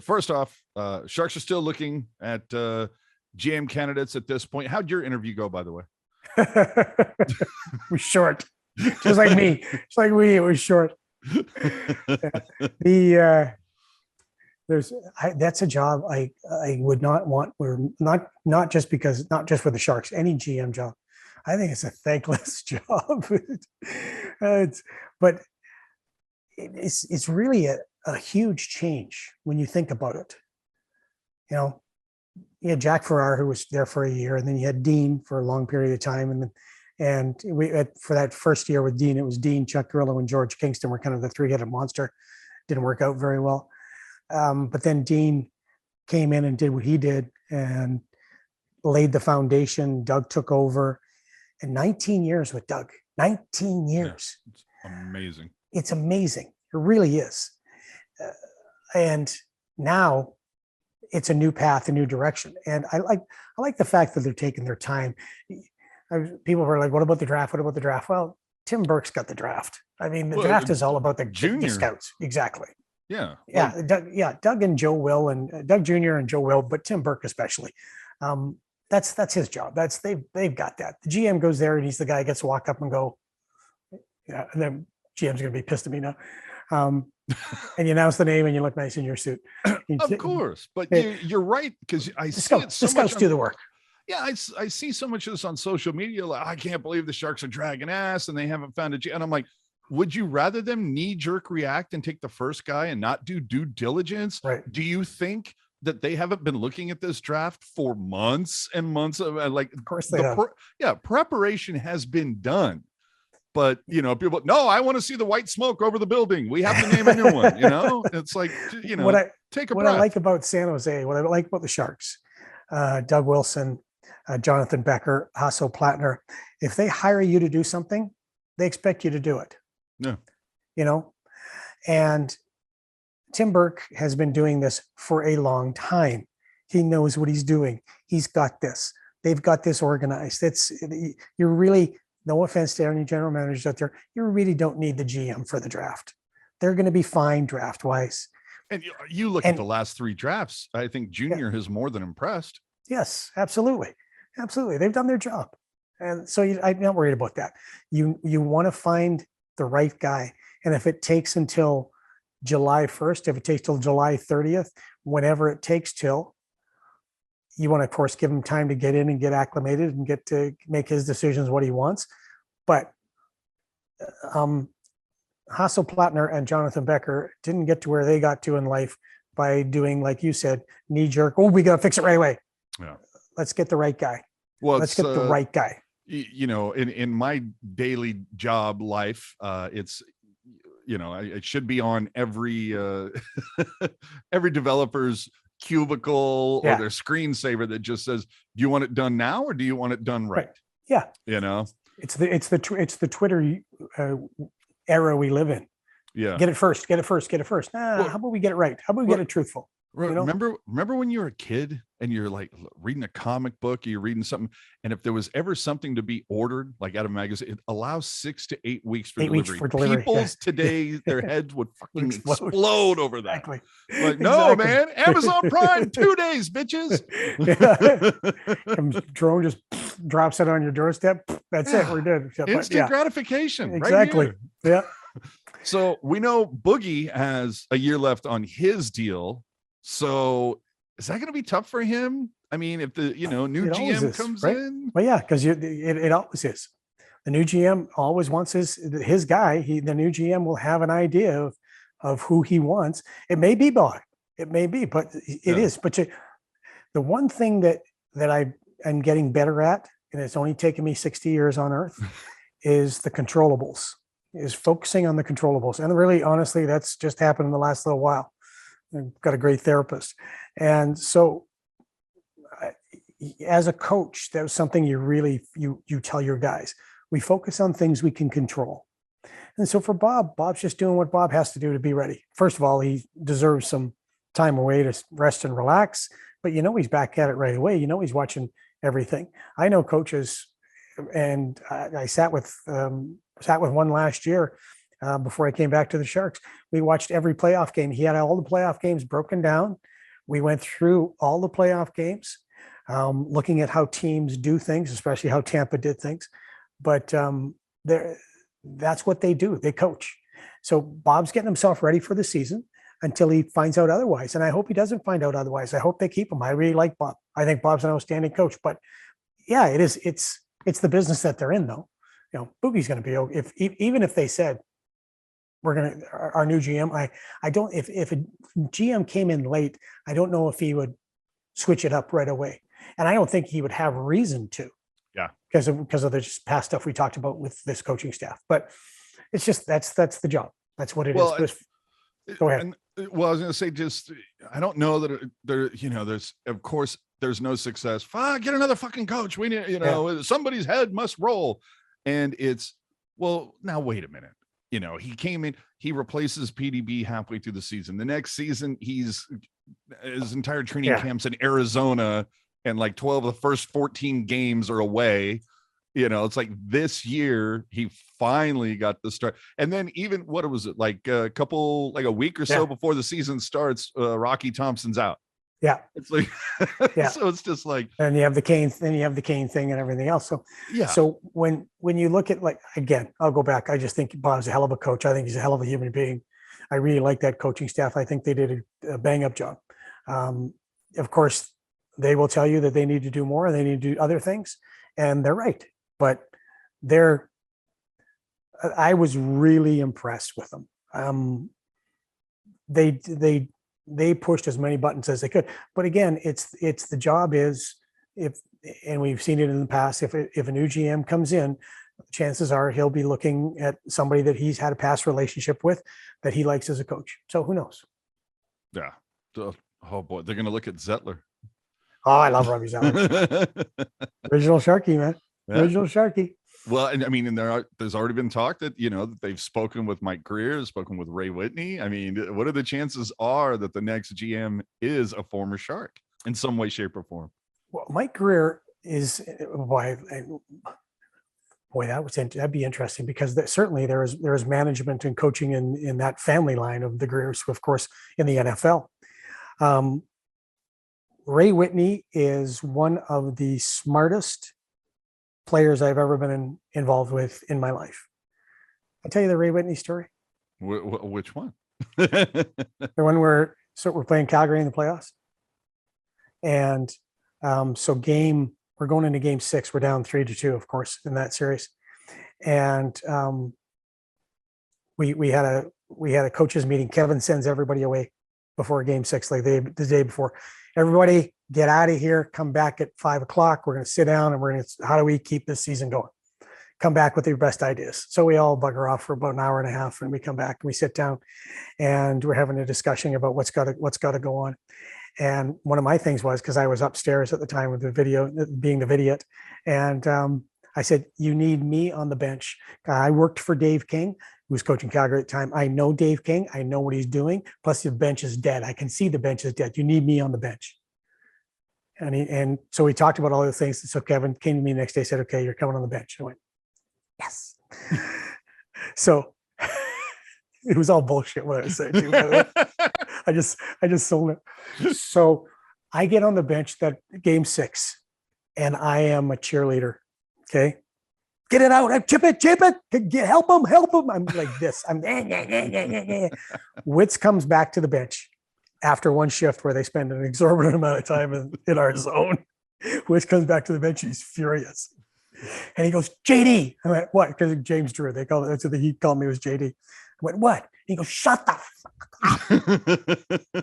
first off, Sharks are still looking at GM candidates at this point. How'd your interview go, by the way? It was short, just like me. It's like it was short. That's a job I would not want. We're not just for the Sharks, any GM job. I think it's a thankless job. But it's really a huge change when you think about it. You had Jack Farrar, who was there for a year, and then you had Dean for a long period of time, and then And for that first year with Dean, it was Dean, Chuck Grillo, and George Kingston were kind of the three-headed monster. Didn't work out very well. But then Dean came in and did what he did and laid the foundation. Doug took over. And 19 years with Doug. 19 years. Yeah, it's amazing. It's amazing. It really is. And now it's a new path, a new direction. And I like the fact that they're taking their time. People were like, what about the draft? What about the draft? Well, Tim Burke's got the draft. I mean, the draft is all about the scouts. Exactly. Yeah. Yeah. Doug and Joe Will, and Doug Jr. and Joe Will, but Tim Burke especially. That's his job. They've got that. The GM goes there and he's the guy who gets to walk up and go, yeah, and then GM's going to be pissed at me now. And you announce the name and you look nice in your suit. Of course. But you're right, because I see it so much. Scouts do the work. Yeah, I see so much of this on social media. Like, I can't believe the Sharks are dragging ass and they haven't found a GM. And I'm like, would you rather them knee-jerk react and take the first guy and not do due diligence? Right. Do you think that they haven't been looking at this draft for months and months of Of course they have. Preparation has been done, but people, no, I want to see the white smoke over the building. We have to name a new one. It's like, take a breath. What I like about San Jose, what I like about the Sharks, Doug Wilson, Jonathan Becker, Hasso Plattner, if they hire you to do something, they expect you to do it. Yeah. And Tim Burke has been doing this for a long time. He knows what he's doing. He's got this. They've got this organized. You're really, no offense to any general managers out there, you really don't need the GM for the draft. They're going to be fine draft wise. And you look at the last three drafts, I think Junior has more than impressed. Yes, absolutely. Absolutely. They've done their job. And so I'm not worried about that. You want to find the right guy. And if it takes until July 1st, if it takes till July 30th, whenever it takes till, you want to, of course, give him time to get in and get acclimated and get to make his decisions what he wants. But Hasso Plattner and Jonathan Becker didn't get to where they got to in life by doing, like you said, knee jerk. Oh, we got to fix it right away. Yeah. Let's get the right guy. Well, let's get the right guy. In my daily job life, it's, it should be on every every developer's cubicle or their screensaver that just says, do you want it done now or do you want it done right? Yeah. It's the Twitter era we live in. Yeah. Get it first. How about we get it right? How about we get it truthful? Remember when you were a kid and you're like reading a comic book, or you're reading something, and if there was ever something to be ordered, like out of a magazine, it allows 6 to 8 weeks for delivery. People's today, their heads would fucking explode over that. Exactly. Like, no, man, Amazon Prime, 2 days, bitches. Drone just drops it on your doorstep. That's it. We're good. Instant gratification. Exactly. Right yeah. So we know Boogie has a year left on his deal. So is that going to be tough for him? I mean, if the new GM comes in, well, yeah, because it always is. The new GM always wants his guy. The new GM will have an idea of who he wants. It may be Bob. It may be, but it is. But the one thing that I am getting better at, and it's only taken me 60 years on Earth, is the controllables. Is focusing on the controllables, and really, honestly, that's just happened in the last little while. I've got a great therapist. And so as a coach, that was something you tell your guys, we focus on things we can control. And so for Bob's just doing what Bob has to do to be ready. First of all, he deserves some time away to rest and relax, but he's back at it right away. He's watching everything. I know coaches, and I sat with one last year before I came back to the Sharks. We watched every playoff game. He had all the playoff games broken down. We went through all the playoff games, looking at how teams do things, especially how Tampa did things. But that's what they do. They coach. So Bob's getting himself ready for the season until he finds out otherwise. And I hope he doesn't find out otherwise. I hope they keep him. I really like Bob. I think Bob's an outstanding coach. But yeah, it is. It's the business that they're in, though. Boogie's going to be okay. Even if they said, our new GM, I don't, if a GM came in late, I don't know if he would switch it up right away. And I don't think he would have reason to. Yeah. Because of the just past stuff we talked about with this coaching staff. But it's just, that's the job. That's what it is. Well, Go ahead. And well, I was going to say, just, I don't know that there, there's, of course, there's no success. Get another fucking coach. We need, somebody's head must roll. And it's, well, now wait a minute. He came in, he replaces PDB halfway through the season. The next season, his entire training camps in Arizona, and like 12 of the first 14 games are away. It's like this year he finally got the start. And then even what was it, like a week or so before the season starts, Rocky Thompson's out. Yeah. It's like, so it's just like, and you have the Kane thing and everything else. So, so when you look at, like, again, I'll go back. I just think Bob's a hell of a coach. I think he's a hell of a human being. I really like that coaching staff. I think they did a bang up job. Of course, they will tell you that they need to do more and they need to do other things. And they're right. But I was really impressed with them. They pushed as many buttons as they could. But again, it's the job is, and we've seen it in the past, if a new GM comes in, chances are he'll be looking at somebody that he's had a past relationship with that he likes as a coach. So who knows? Yeah. Oh boy, they're going to look at Zettler. Oh, I love Robbie Zettler. Original Sharky, man. Yeah. Original Sharky. Well, and I mean, and there's already been talk that, that they've spoken with Mike Greer, spoken with Ray Whitney. I mean, what are the chances are that the next GM is a former Shark in some way, shape, or form? Well, Mike Greer is, that'd be interesting, because certainly there is management and coaching in that family line of the Greers, of course, in the NFL. Ray Whitney is one of the smartest players I've ever been involved with in my life. I'll tell you the Ray Whitney story. Which one? The one where we're playing Calgary in the playoffs. And we're going into game 6. We're down 3-2, of course, in that series. And we had a coaches meeting. Kevin sends everybody away before game 6, like the day before. Everybody get out of here, come back at 5:00. We're going to sit down and how do we keep this season going? Come back with your best ideas. So we all bugger off for about an hour and a half, and we come back and we sit down and we're having a discussion about what's got to go on. And one of my things was, because I was upstairs at the time with being the vidiot. And I said, you need me on the bench. I worked for Dave King, who was coaching Calgary at the time. I know Dave King. I know what he's doing. Plus the bench is dead. I can see the bench is dead. You need me on the bench. And so we talked about all the things. So Kevin came to me the next day, said, okay, you're coming on the bench. I went, yes. So it was all bullshit what I was saying. I just sold it. So I get on the bench that game 6, and I am a cheerleader. Okay. Get it out. Chip it. Help him. I'm like this. Witz comes back to the bench after one shift where they spend an exorbitant amount of time in our zone. Witz comes back to the bench. He's furious. And he goes, JD. I went, what? Because James Drew, he called me was JD. I went, what? He goes, shut the fuck up.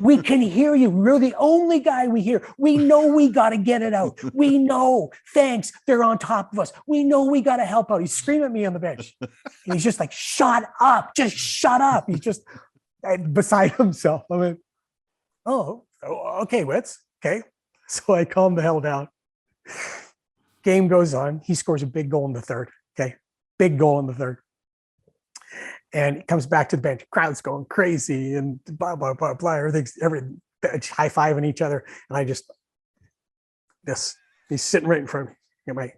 We can hear you. You're the only guy we hear. We know we got to get it out. We know. Thanks. They're on top of us. We know we got to help out. He's screaming at me on the bench. And he's just like, shut up. Just shut up. He's just beside himself. I went, oh, okay, Witz. Okay. So I calmed the hell down. Game goes on. He scores a big goal in the third. Okay. Big goal in the third. And it comes back to the bench. Crowd's going crazy and blah, blah, blah, blah. Everything's high-fiving each other. And I just, he's sitting right in front of me.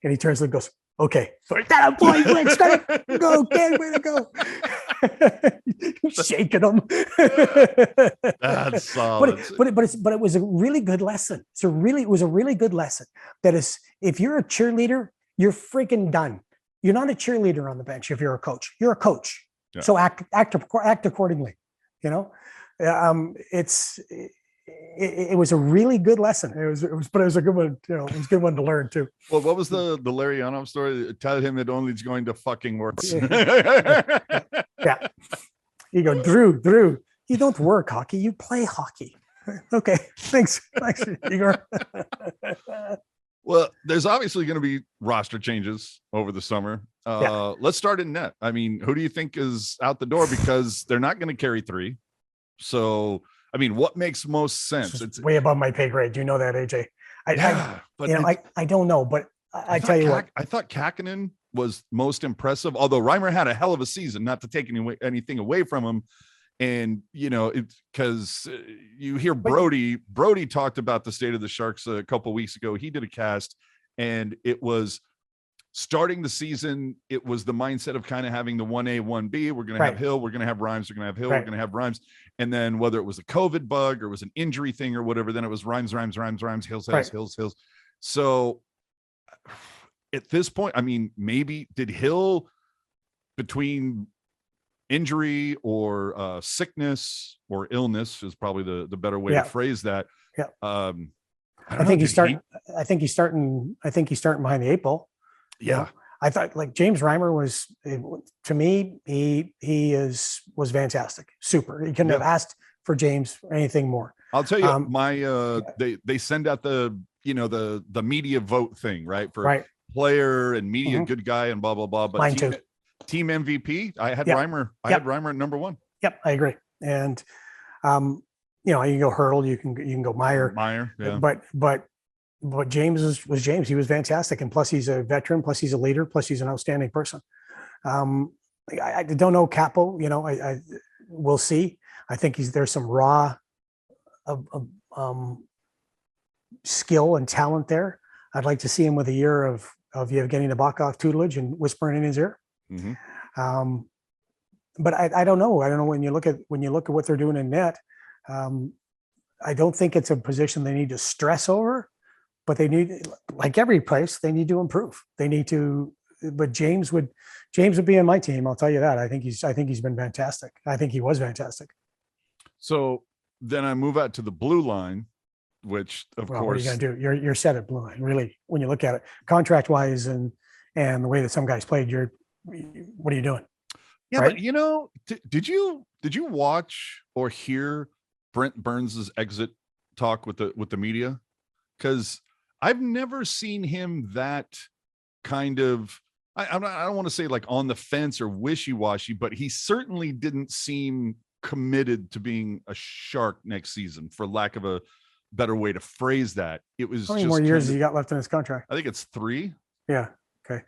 And he turns and goes, okay. So that boy, go, okay, way to go. Shaking him. That's solid. But it was a really good lesson. It was a really good lesson. That is, if you're a cheerleader, you're freaking done. You're not a cheerleader on the bench. If you're a coach, you're a coach. Yeah. So act accordingly. It was a really good lesson. But it was a good one. It was a good one to learn too. Well, what was the Larry Yanov story? Tell him it only is going to fucking work. Yeah. You go, Drew. You don't work hockey. You play hockey. Okay. Thanks, Igor. Well, there's obviously going to be roster changes over the summer. Let's start in net. I mean, who do you think is out the door? Because they're not going to carry 3. So, I mean, what makes most sense? It's way above my pay grade. You know that, AJ. But I don't know, but I tell you what. I thought Kakkonen was most impressive, although Reimer had a hell of a season, not to take anything away from him. And, because you hear Brody talked about the state of the Sharks a couple of weeks ago. He did a cast, and it was starting the season. It was the mindset of kind of having the 1A, 1B. We're going to have Hill. We're going to have Rimes. We're going to have Hill. We're going to have Rimes. And then whether it was a COVID bug or it was an injury thing or whatever, then it was Rimes, Hills. So at this point, I mean, maybe did Hill, between injury or sickness or illness is probably the better way to phrase that. Yeah. I think he's starting behind the 8 ball. Yeah. I thought like James Reimer was, to me, he was fantastic. Super. You couldn't have asked for James or anything more. I'll tell you, they send out the media vote thing, right? For player and media, good guy and blah, blah, blah. But mine too. Team MVP, I had Reimer. I had Reimer at number 1. Yep, I agree. And you can go Hurdle, you can go Meyer. Yeah. But James was James. He was fantastic, and plus he's a veteran. Plus he's a leader. Plus he's an outstanding person. I don't know Capo. I we'll see. I think there's some raw skill and talent there. I'd like to see him with a year of Yevgeny Nabokov tutelage and whispering in his ear. Mm-hmm. But I don't know. I don't know when you look at what they're doing in net. I don't think it's a position they need to stress over, but they need, like every place, they need to improve. They need to. But James would be on my team. I'll tell you that. I think he's been fantastic. I think he was fantastic. So then I move out to the blue line, which of course, what are you going to do? You're set at blue line. Really, when you look at it, contract wise and the way that some guys played, what are you doing? Yeah, right? But did you watch or hear Brent Burns's exit talk with the media? Because I've never seen him that kind of. I don't want to say like on the fence or wishy-washy, but he certainly didn't seem committed to being a Shark next season, for lack of a better way to phrase that. It was how many more years has he got left in his contract? I think it's 3. Yeah. Okay.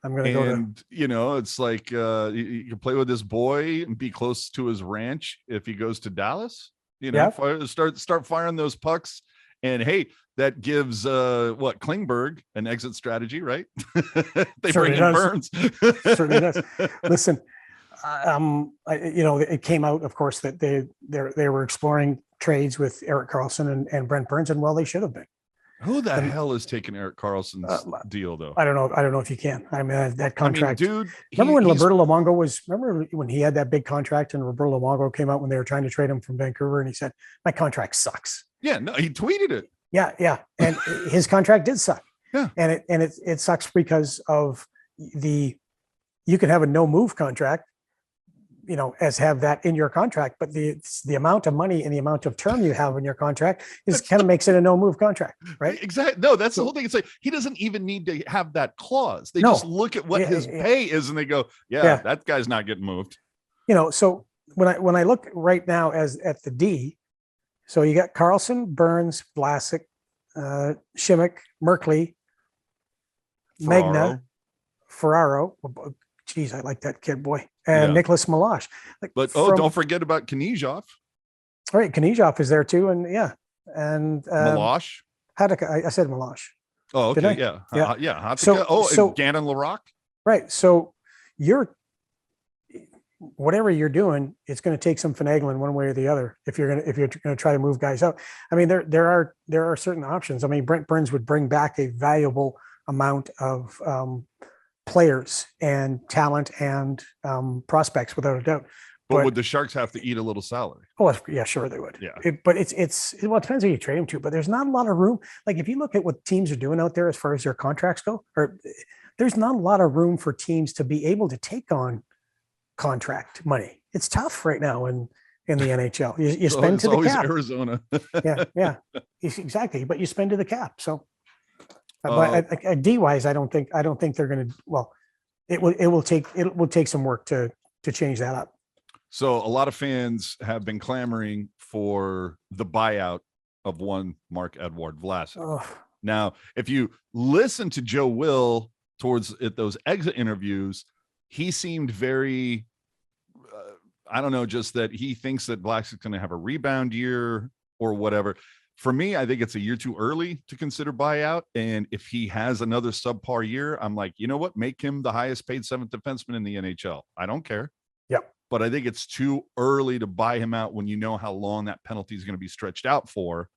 I'm going to go to, it's like you can play with this boy and be close to his ranch if he goes to Dallas. Start firing those pucks. And hey, that gives Klingberg an exit strategy, right? They bring in Burns. Certainly does. Listen, it came out, of course, that they were exploring trades with Erik Karlsson and Brent Burns, and they should have been. Who the hell is taking Erik Karlsson's deal, though? I don't know if you can. I mean, that contract, dude. Remember when Roberto Luongo remember when he had that big contract and Roberto Luongo came out when they were trying to trade him from Vancouver, and he said, "My contract sucks." Yeah, no, he tweeted it. Yeah, and his contract did suck. Yeah, and it sucks because of you can have a no move contract, as have that in your contract, but the amount of money and the amount of term you have in your contract kind of makes it a no move contract, right? Exactly. No, that's the whole thing. It's like he doesn't even need to have that clause. They just look at what his pay is and they go, that guy's not getting moved. So when I look right now at the D, so you got Karlsson, Burns, Vlasic, Schimmick, Merkley, Magna, Ferraro. Geez, I like that kid, boy. And Nicholas Milosh. Don't forget about Knizhov. All right, Knizhov is there too, and Milosh. I said Milosh. Oh, okay, yeah. So Gannon Larocque. Right. So whatever you're doing, it's going to take some finagling one way or the other if you're going to try to move guys out. I mean, there are certain options. I mean, Brent Burns would bring back a valuable amount of players and talent and prospects without a doubt. But would the Sharks have to eat a little salary? Oh, yeah, sure they would. Yeah. But it depends who you trade them to. But there's not a lot of room. Like if you look at what teams are doing out there as far as their contracts go, there's not a lot of room for teams to be able to take on contract money. It's tough right now in the NHL. You spend to the cap. Arizona. yeah, exactly. But you spend to the cap. So But D wise, I don't think they're going to. Well, it will take some work to change that up. So a lot of fans have been clamoring for the buyout of one Marc-Edouard Vlasic. Oh. Now, if you listen to Joe Will towards those exit interviews, he seemed very, I don't know, just that he thinks that Vlasic's going to have a rebound year or whatever. For me, I think it's a year too early to consider buyout. And if he has another subpar year, I'm like, you know what? Make him the highest paid seventh defenseman in the NHL. I don't care. Yep. But I think it's too early to buy him out when you know how long that penalty is going to be stretched out for.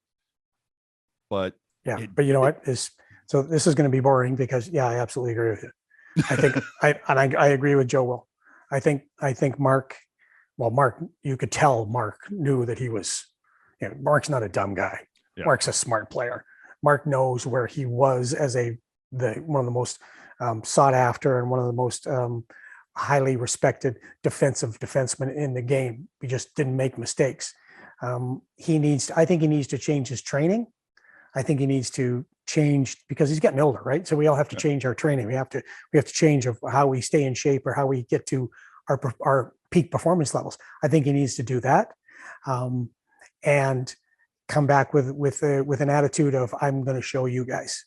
But yeah, but you know what is, so this is going to be boring because I absolutely agree with you. I think I agree with Joe Will. I think Mark, you could tell Mark knew that he was, Mark's not a dumb guy. Yeah. Mark's a smart player. Mark knows where he was as one of the most sought after and one of the most highly respected defensive defensemen in the game. He just didn't make mistakes. I think he needs to change his training. I think he needs to change because he's getting older, right? So we all have to change our training. We have to change of how we stay in shape or how we get to our peak performance levels. I think he needs to do that, and come back with an attitude of I'm going to show you guys.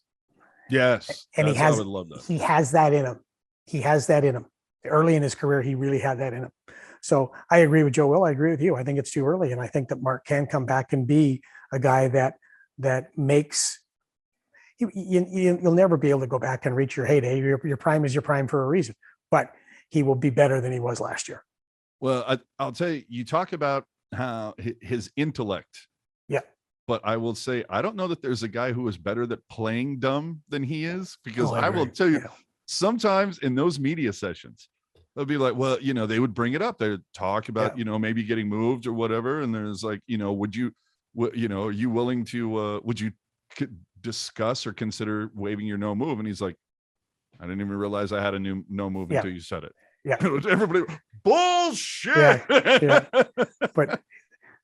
Yes, and I would love that. He has that in him. He has that in him. Early in his career, he really had that in him. So I agree with Joe Will. I agree with you. I think it's too early, and I think that Mark can come back and be a guy that makes you'll never be able to go back and reach your heyday. Your prime is your prime for a reason, but he will be better than he was last year. Well, I'll tell you, you talk about how his intellect. Yeah. But I will say, I don't know that there's a guy who is better at playing dumb than he is, because I will tell you, sometimes in those media sessions, they'll be like, well, they would bring it up. They would talk about, maybe getting moved or whatever. And there's like, are you willing to, would you discuss or consider waiving your no move? And he's like, I didn't even realize I had a new no move until you said it. Yeah. Everybody, bullshit. Yeah. But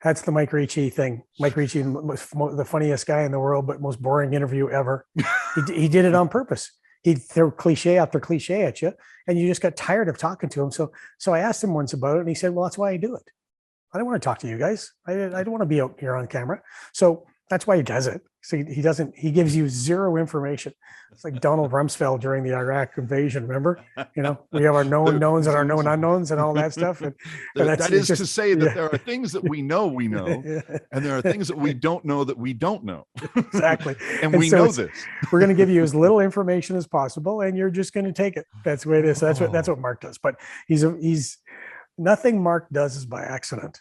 that's the Mike Ricci thing. Mike Ricci, the funniest guy in the world, but most boring interview ever. He did it on purpose. He'd throw cliche after cliche at you, and you just got tired of talking to him. So I asked him once about it, and he said, well, that's why I do it. I don't want to talk to you guys. I don't want to be out here on camera. So that's why he does it. So he gives you zero information. It's like Donald Rumsfeld during the Iraq invasion. Remember, we have our known knowns and our known unknowns and all that stuff. And that is to say that there are things that we know, and there are things that we don't know that we don't know. Exactly. and we know this. We're going to give you as little information as possible, and you're just going to take it. That's the way it is. That's what Mark does. But he's nothing Mark does is by accident.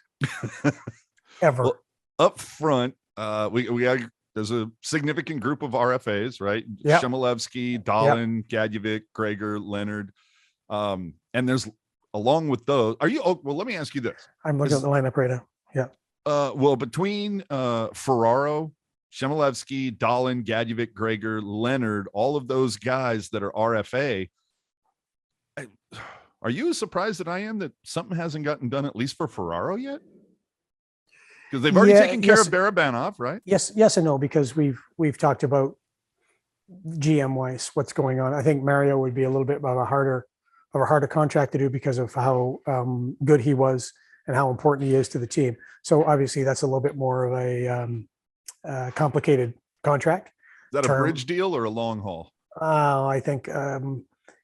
Ever. Well, up front, we got, there's a significant group of RFAs, right? Yep. Shemilevsky, Dahlin, Gadjevic, Gregor, Leonard. And there's, along with those, well, let me ask you this. I'm looking at the lineup right now. Yeah. Well, between Ferraro, Shemilevsky, Dahlin, Gadjevic, Gregor, Leonard, all of those guys that are RFA, are you as surprised that I am that something hasn't gotten done, at least for Ferraro yet? Because they've already taken care of Barabanov, right? Yes and no, because we've talked about GM wise what's going on. I think Mario would be a little bit of a harder contract to do because of how good he was and how important he is to the team. So obviously that's a little bit more of a complicated contract. Is that a bridge deal or a long haul? I think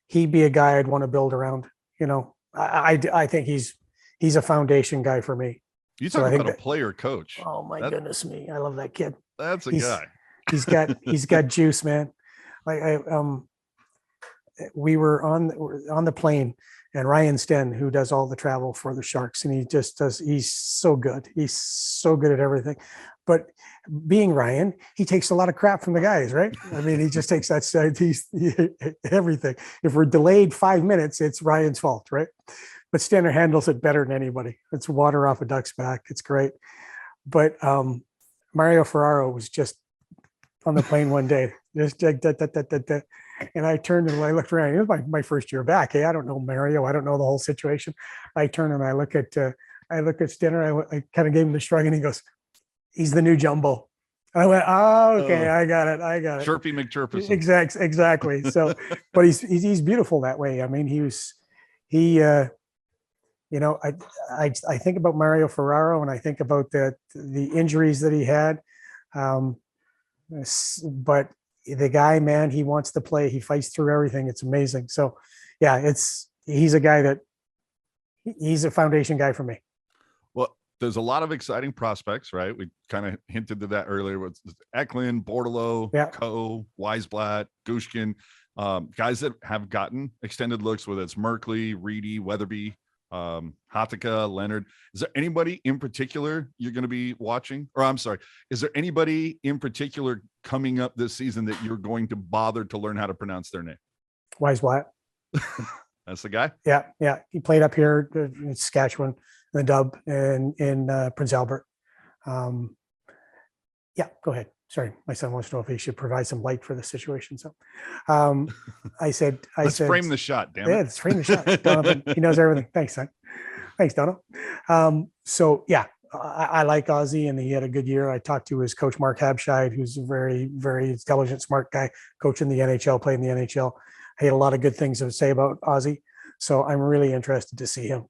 he'd be a guy I'd want to build around. I think he's a foundation guy for me. You talk about a player coach. Oh my goodness me. I love that kid. That's a guy. He's got juice, man. Like we were on the plane, and Ryan Sten, who does all the travel for the Sharks, and he's so good. He's so good at everything. But being Ryan, he takes a lot of crap from the guys, right? I mean, he just takes that side. Everything. If we're delayed 5 minutes, it's Ryan's fault, right? But Stenner handles it better than anybody. It's water off a duck's back. It's great. But Mario Ferraro was just on the plane one day, just and I turned and I looked around. It was my first year back. Hey, I don't know Mario. I don't know the whole situation. I turn and I look at Stenner. I kind of gave him the shrug, and he goes, "He's the new Jumbo." I went, oh, okay, Oh, I got it. I got it. Chirpy McChirperson. Exactly. So, but he's beautiful that way. I mean, he, you know, I think about Mario Ferraro and I think about the injuries that he had. Um, but the guy, man, he wants to play. He fights through everything. It's amazing. So, yeah, he's a guy that he's a foundation guy for me. Well, there's a lot of exciting prospects, right? We kind of hinted to that earlier with Eklund, Bortolo, Yeah. Coe, Weisblatt, Gushkin, guys that have gotten extended looks, whether it's Merkley, Reedy, Weatherby, Hatika, Leonard. Is there anybody in particular you're going to be watching? Or I'm sorry, is there anybody in particular coming up this season that you're going to bother to learn how to pronounce their name? Weisblatt. That's the guy. Yeah. He played up here in Saskatchewan, in the Dub, and in Prince Albert. Yeah, go ahead. Sorry, my son wants to know if he should provide some light for the situation. So, Let's frame the shot. Damn it. Yeah, let's frame the shot. Donovan, he knows everything. Thanks, son. Thanks, Dono. So yeah, I like Ozzy, and he had a good year. I talked to his coach Mark Habscheid, who's a very, very intelligent, smart guy, coaching the NHL, playing the NHL. I had a lot of good things to say about Ozzy, so I'm really interested to see him.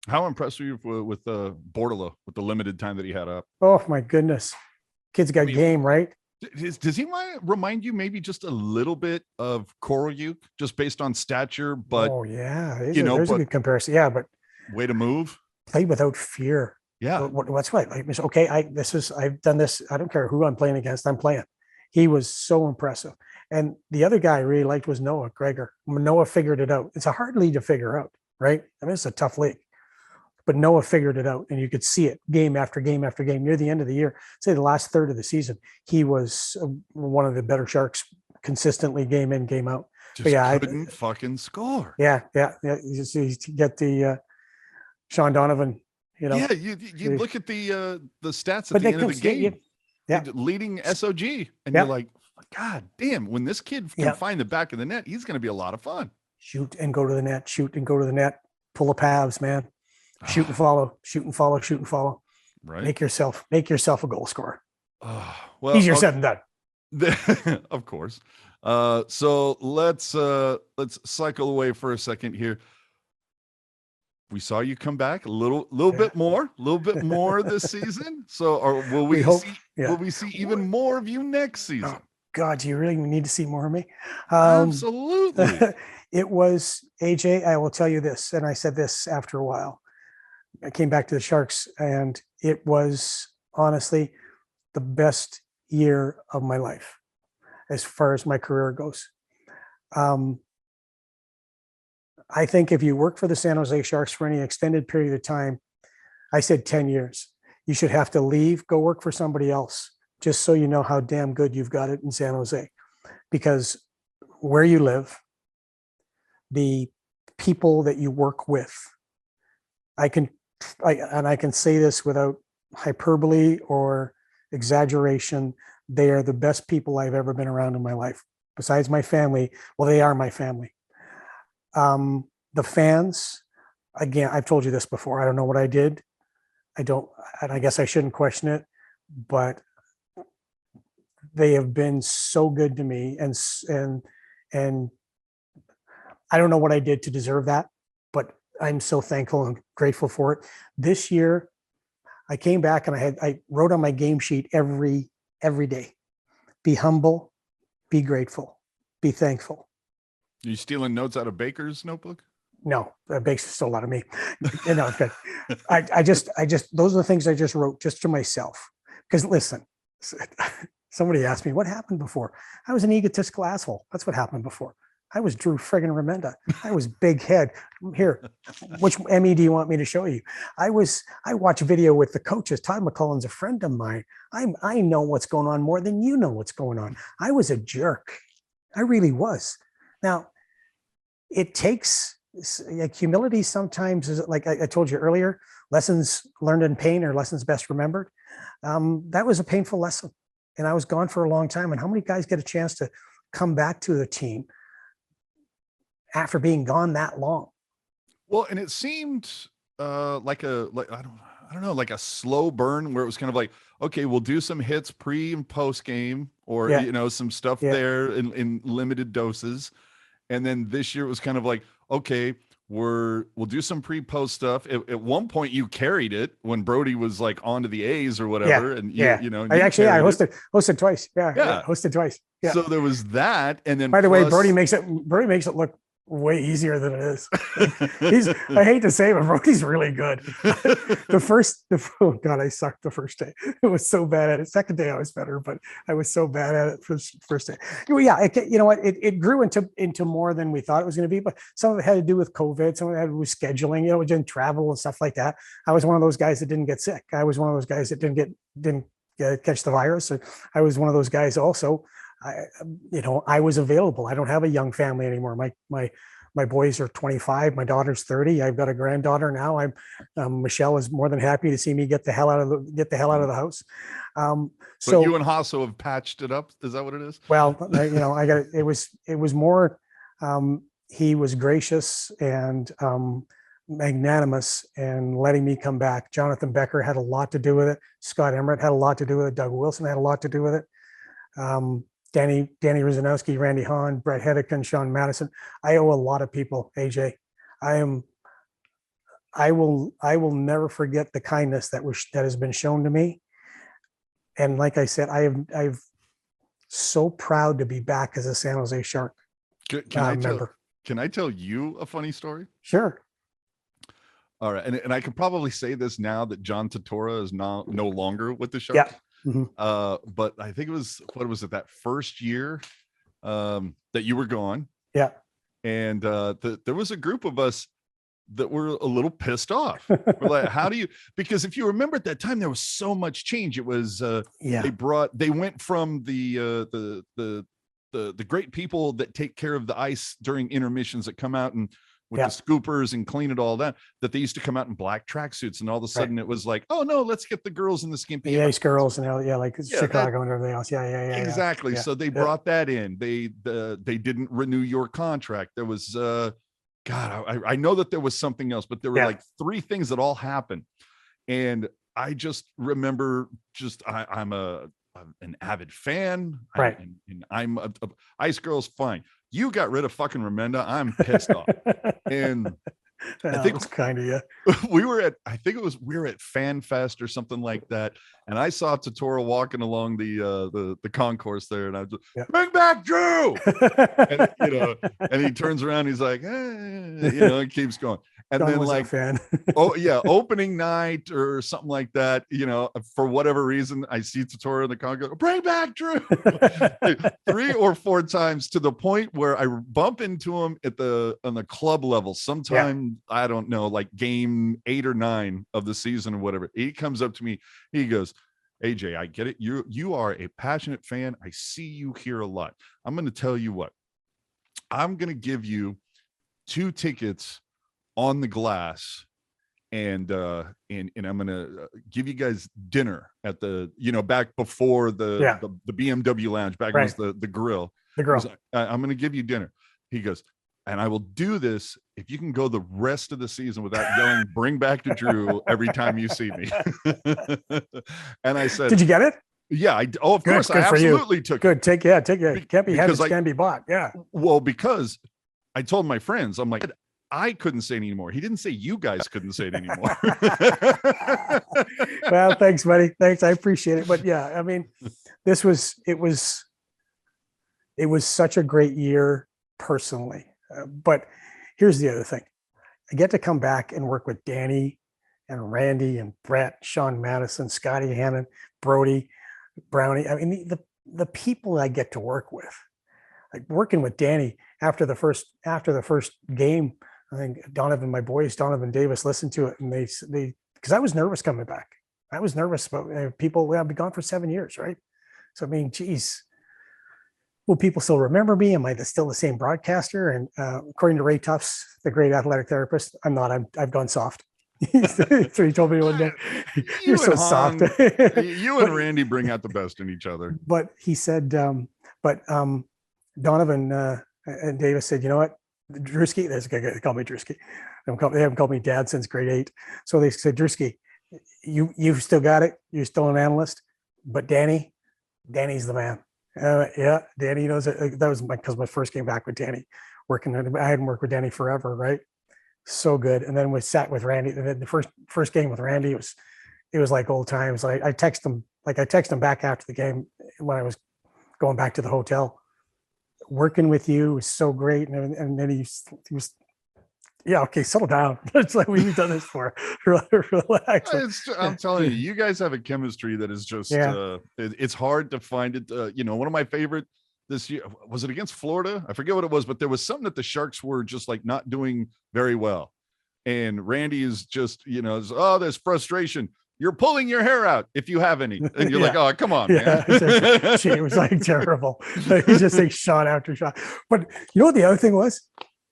How impressed were you with Bortolo with the limited time that he had up? Oh my goodness, kid's got game, right? Does he remind you maybe just a little bit of Korolyuk, just based on stature? But oh yeah, there's a good comparison. Yeah, but way to move, play without fear. Yeah, what's right? Okay, I've done this. I don't care who I'm playing against. I'm playing. He was so impressive. And the other guy I really liked was Noah Gregor. Noah figured it out. It's a hard league to figure out, right? I mean, it's a tough league. But Noah figured it out, and you could see it game after game after game. Near the end of the year, say the last third of the season, he was one of the better Sharks consistently game in, game out. Just couldn't fucking score. Yeah. You get the Sean Donovan. You know, yeah, you look at the stats at the end of the game. Leading SOG, and you're like, God damn! When this kid can find the back of the net, he's going to be a lot of fun. Shoot and go to the net. Shoot and go to the net. Pull the paths, man. Shoot and follow. Shoot and follow. Shoot and follow. Right. Make yourself a goal scorer. Well, easier said than done. Of course. So let's cycle away for a second here. We saw you come back a little bit more this season. So, or will we see even more of you next season? Oh, God, do you really need to see more of me? Absolutely. It was AJ. I will tell you this, and I said this after a while. I came back to the Sharks, and it was honestly the best year of my life as far as my career goes. I think if you work for the San Jose Sharks for any extended period of time, I said 10 years, you should have to leave, go work for somebody else, just so you know how damn good you've got it in San Jose. Because where you live, the people that you work with, I can say this without hyperbole or exaggeration, they are the best people I've ever been around in my life. Besides my family, well, they are my family. The fans, again, I've told you this before. I don't know what I did. And I guess I shouldn't question it, but they have been so good to me, and I don't know what I did to deserve that, but I'm so thankful and grateful for it. This year, I came back and I wrote on my game sheet every day: be humble, be grateful, be thankful. Are you stealing notes out of Baker's notebook? No, Baker's stole out of me. No, it's good. I just those are the things I just wrote just to myself. Because listen, somebody asked me what happened before. I was an egotistical asshole. That's what happened before. I was Drew friggin' Remenda. I was big head. Here, which Emmy do you want me to show you? I watch video with the coaches. Todd McCullen's a friend of mine. I know what's going on more than you know what's going on. I was a jerk. I really was. Now, it takes humility sometimes, is like I told you earlier, lessons learned in pain are lessons best remembered. That was a painful lesson. And I was gone for a long time. And how many guys get a chance to come back to the team after being gone that long? Well, and it seemed like I don't know, like a slow burn where it was kind of like, okay, we'll do some hits pre and post game, or Yeah. you know, some stuff Yeah. there in limited doses. And then this year it was kind of like, okay, we'll do some pre-post stuff. At one point you carried it when Brody was like on to the A's or Yeah. whatever. And Yeah. you know, I carried it. hosted twice. Yeah. Yeah. Hosted twice. Yeah. So there was that. And then By the way, plus, Brody makes it look way easier than it is. I hate to say it, but Brody's really good. Oh God, I sucked the first day. It was so bad at it. Second day I was better, but I was so bad at it first day. Well, yeah, you know what? It grew into more than we thought it was going to be, but some of it had to do with COVID. Some of it had to do with scheduling. You know, we didn't travel and stuff like that. I was one of those guys that didn't get sick. I was one of those guys that didn't catch the virus. And I was one of those guys also. I was available. I don't have a young family anymore. My boys are 25. My daughter's 30. I've got a granddaughter now. Michelle is more than happy to see me get the hell out of the house. So you and Hasso have patched it up. Is that what it is? Well, it was more, he was gracious and, magnanimous and letting me come back. Jonathan Becker had a lot to do with it. Scott Emmert had a lot to do with it. Doug Wilson had a lot to do with it. Danny Ruzanowski, Randy Hahn, Brett Hedican, Sean Madison. I owe a lot of people, AJ. I will never forget the kindness that has been shown to me. And like I said, I've so proud to be back as a San Jose Shark member. Can I tell you a funny story? Sure. All right. And I could probably say this now that John Tortora is no longer with the Sharks. Yeah. Mm-hmm. But I think it was, what was it, that first year that you were gone? Yeah. And there was a group of us that were a little pissed off. We're like, how do you, because if you remember at that time, there was so much change. It was, they went from the great people that take care of the ice during intermissions that come out and with the scoopers and clean it all that they used to come out in black tracksuits, and all of a sudden it was like, oh no, let's get the girls in the skimpy ace girls and like Chicago and everything else. Yeah. Exactly. So they brought that in. They didn't renew your contract. There was God, I know that there was something else, but there were like three things that all happened. And I just remember I'm an avid fan. Right. And I'm a Ice Girls, fine. You got rid of fucking Remenda. I'm pissed off. And I think it's kind of, yeah. we were at Fan Fest or something like that. And I saw Tortora walking along the concourse there, and I was just, bring back Drew. And, and he turns around, he's like, it keeps going. And John then was like, a fan. opening night or something like that, for whatever reason, I see Tortora in the concourse, bring back Drew. 3 or 4 times, to the point where I bump into him on the club level sometime, I don't know, like game 8 or 9 of the season or whatever. He comes up to me, he goes, AJ, I get it. You are a passionate fan. I see you here a lot. I'm going to tell you what, I'm going to give you 2 tickets on the glass, and I'm going to give you guys dinner at the, back before the BMW lounge, back when it was the grill. The grill. Like, I'm going to give you dinner. He goes, and I will do this if you can go the rest of the season without yelling, bring back to Drew every time you see me. And I said, did you get it? Yeah. Of course. I absolutely took it. Take it. Can't be had, it can be bought. Yeah. Well, because I told my friends, I'm like, I couldn't say it anymore. He didn't say you guys couldn't say it anymore. Well, thanks, buddy. Thanks. I appreciate it. But yeah, I mean, it was such a great year personally. But here's the other thing. I get to come back and work with Danny and Randy and Brett, Sean Madison, Scotty Hannon, Brody, Brownie. I mean, the people I get to work with, like working with Danny after the first game, I think Donovan Davis listened to it, and they because I was nervous coming back. I was nervous about people. I've been gone for 7 years, right? So I mean, geez, will people still remember me? Am I still the same broadcaster? And according to Ray Tufts, the great athletic therapist, I'm not. I've gone soft. So he told me one day, "You're so soft." You and Randy bring out the best in each other. But he said, Donovan and Davis said, you know what? Drewski, there's a guy, they call me Drewski. They haven't called me dad since grade 8. So they said, Drewski, you've still got it. You're still an analyst, but Danny's the man. Yeah, Danny knows it. That was because my first came back with Danny working. I hadn't worked with Danny forever, right? So good. And then we sat with Randy. And then the first game with Randy, it was like old times. I text him back after the game when I was going back to the hotel. Working with you was so great. And then he was, yeah, okay, settle down. It's like we've done this for. Relax. I'm telling you, you guys have a chemistry that is just it's hard to find it. One of my favorite this year, was it against Florida? I forget what it was, but there was something that the Sharks were just like not doing very well. And Randy is just, there's frustration. You're pulling your hair out if you have any. And you're like, oh, come on, man. It was like terrible. He's just like shot after shot. But you know what the other thing was?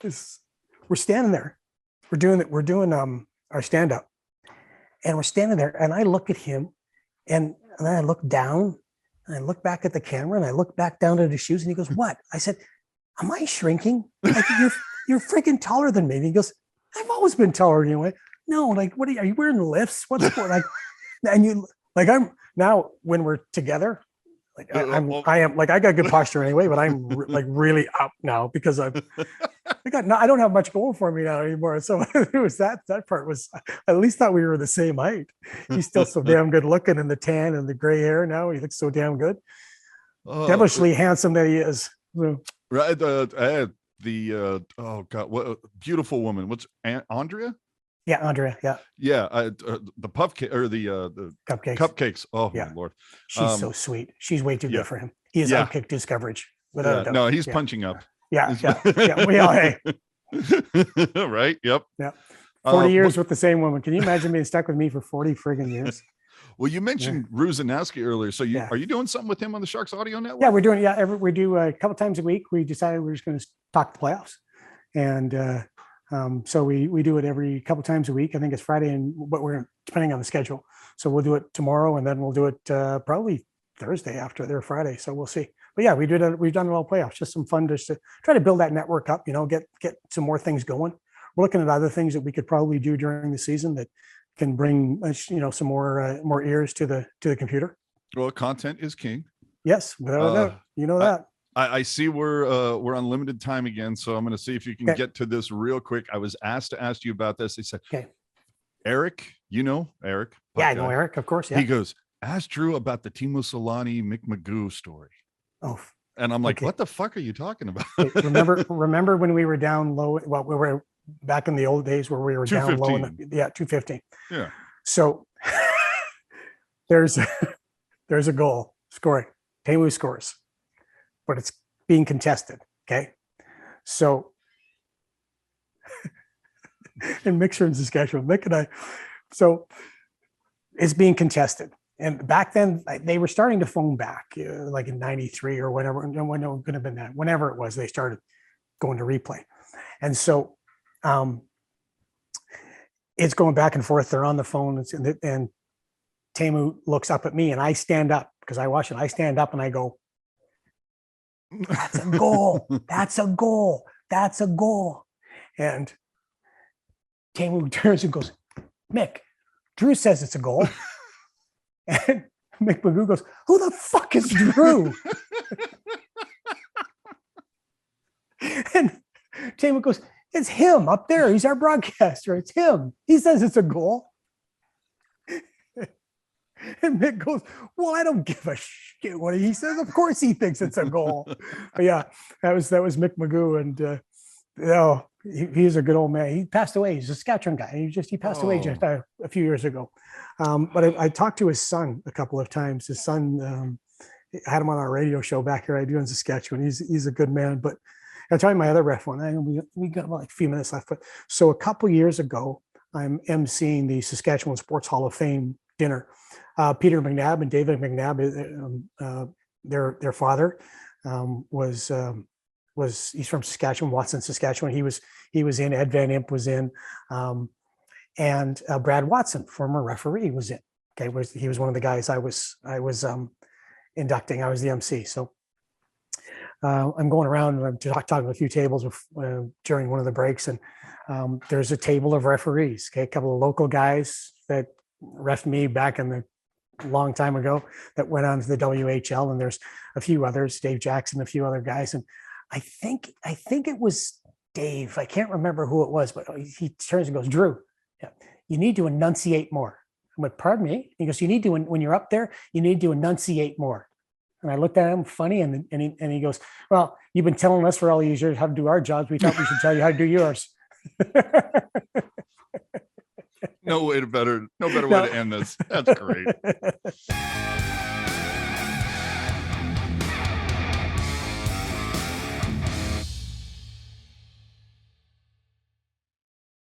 Is we're standing there. We're doing our stand-up. And we're standing there and I look at him and then I look down and I look back at the camera and I look back down at his shoes and he goes, what? I said, am I shrinking? Like, you're freaking taller than me. And he goes, I've always been taller than you. Like, no, like, what are you wearing lifts? What's going like, and you like, I'm now when we're together, like I am like, I got good posture anyway, but I'm like really up now because I don't have much going for me now anymore. So it was that part was, I at least thought we were the same height. He's still so damn good looking in the tan and the gray hair now. He looks so damn good. Devilishly handsome that he is. So. Right. Oh God, what a beautiful woman. What's Andrea? Yeah, Andrea. Yeah. Yeah. The puff cake or the cupcakes. Oh yeah. My Lord. She's so sweet. She's way too good for him. He has outkicked his coverage. Without a doubt. No, he's punching up. Yeah. We all, hey. Right. Yep. Yeah. 40 years with the same woman. Can you imagine being stuck with me for 40 friggin' years? Well, you mentioned Ruzanowski earlier. So are you doing something with him on the Sharks Audio Network? Yeah, we're doing. Yeah, we do a couple times a week. We decided we're just going to talk the playoffs, and so we do it every couple times a week. I think it's Friday, but we're depending on the schedule. So we'll do it tomorrow, and then we'll do it probably Thursday after their Friday. So we'll see. But yeah, we've done it all playoffs. Just some fun just to try to build that network up. Get some more things going. We're looking at other things that we could probably do during the season that can bring some more ears to the computer. Well, content is king. Yes, without a doubt. That. I see we're on limited time again, so I'm going to see if you can get to this real quick. I was asked to ask you about this. They said, Eric, Eric. Yeah, I know Eric, of course. Yeah. He goes, ask Drew about the Teemu Selanne Mick Magoo story. Oh, and I'm like, what the fuck are you talking about? remember when we were down low? Well, we were back in the old days where we were down low. 215. Yeah. So there's a goal scoring. Teemu scores, but it's being contested. Okay. So and Mick's in Saskatchewan, Mick and I, so it's being contested. And back then they were starting to phone back, like in 93 or whatever. When it could have been that, whenever it was, they started going to replay. And so it's going back and forth. They're on the phone and Teemu looks up at me and I stand up because I watch it. I stand up and I go, that's a goal. That's a goal. That's a goal. And Teemu turns and goes, Mick, Drew says it's a goal. And Mick Magoo goes, who the fuck is Drew? And Teemu goes, it's him up there. He's our broadcaster. It's him. He says it's a goal. And Mick goes, well, I don't give a shit what he says. Of course he thinks it's a goal. But yeah, that was Mick Magoo. And he's a good old man. He passed away. He's a Saskatchewan guy. He passed away just a few years ago. But I talked to his son a couple of times. His son, I had him on our radio show back here. I do in Saskatchewan. He's a good man. But I'll tell you my other ref one. We got about like a few minutes left. But so a couple years ago, I'm emceeing the Saskatchewan Sports Hall of Fame dinner. Peter McNabb and David McNabb, their father was he's from Saskatchewan, Watson, Saskatchewan. He was in. Ed Van Imp was in, and Brad Watson, former referee, was in. Okay, he was one of the guys I was inducting. I was the MC. So I'm going around and I'm talking to a few tables during one of the breaks, and there's a table of referees. Okay, a couple of local guys that ref me back in the long time ago that went on to the WHL, and there's a few others, Dave Jackson, a few other guys. And I think it was Dave. I can't remember who it was, but he turns and goes, Drew, yeah, you need to enunciate more. I went, pardon me? He goes, you need to, when you're up there, you need to enunciate more. And I looked at him funny, and he goes, well, you've been telling us for all these years how to do our jobs. We thought we should tell you how to do yours. No better way to end this. That's great.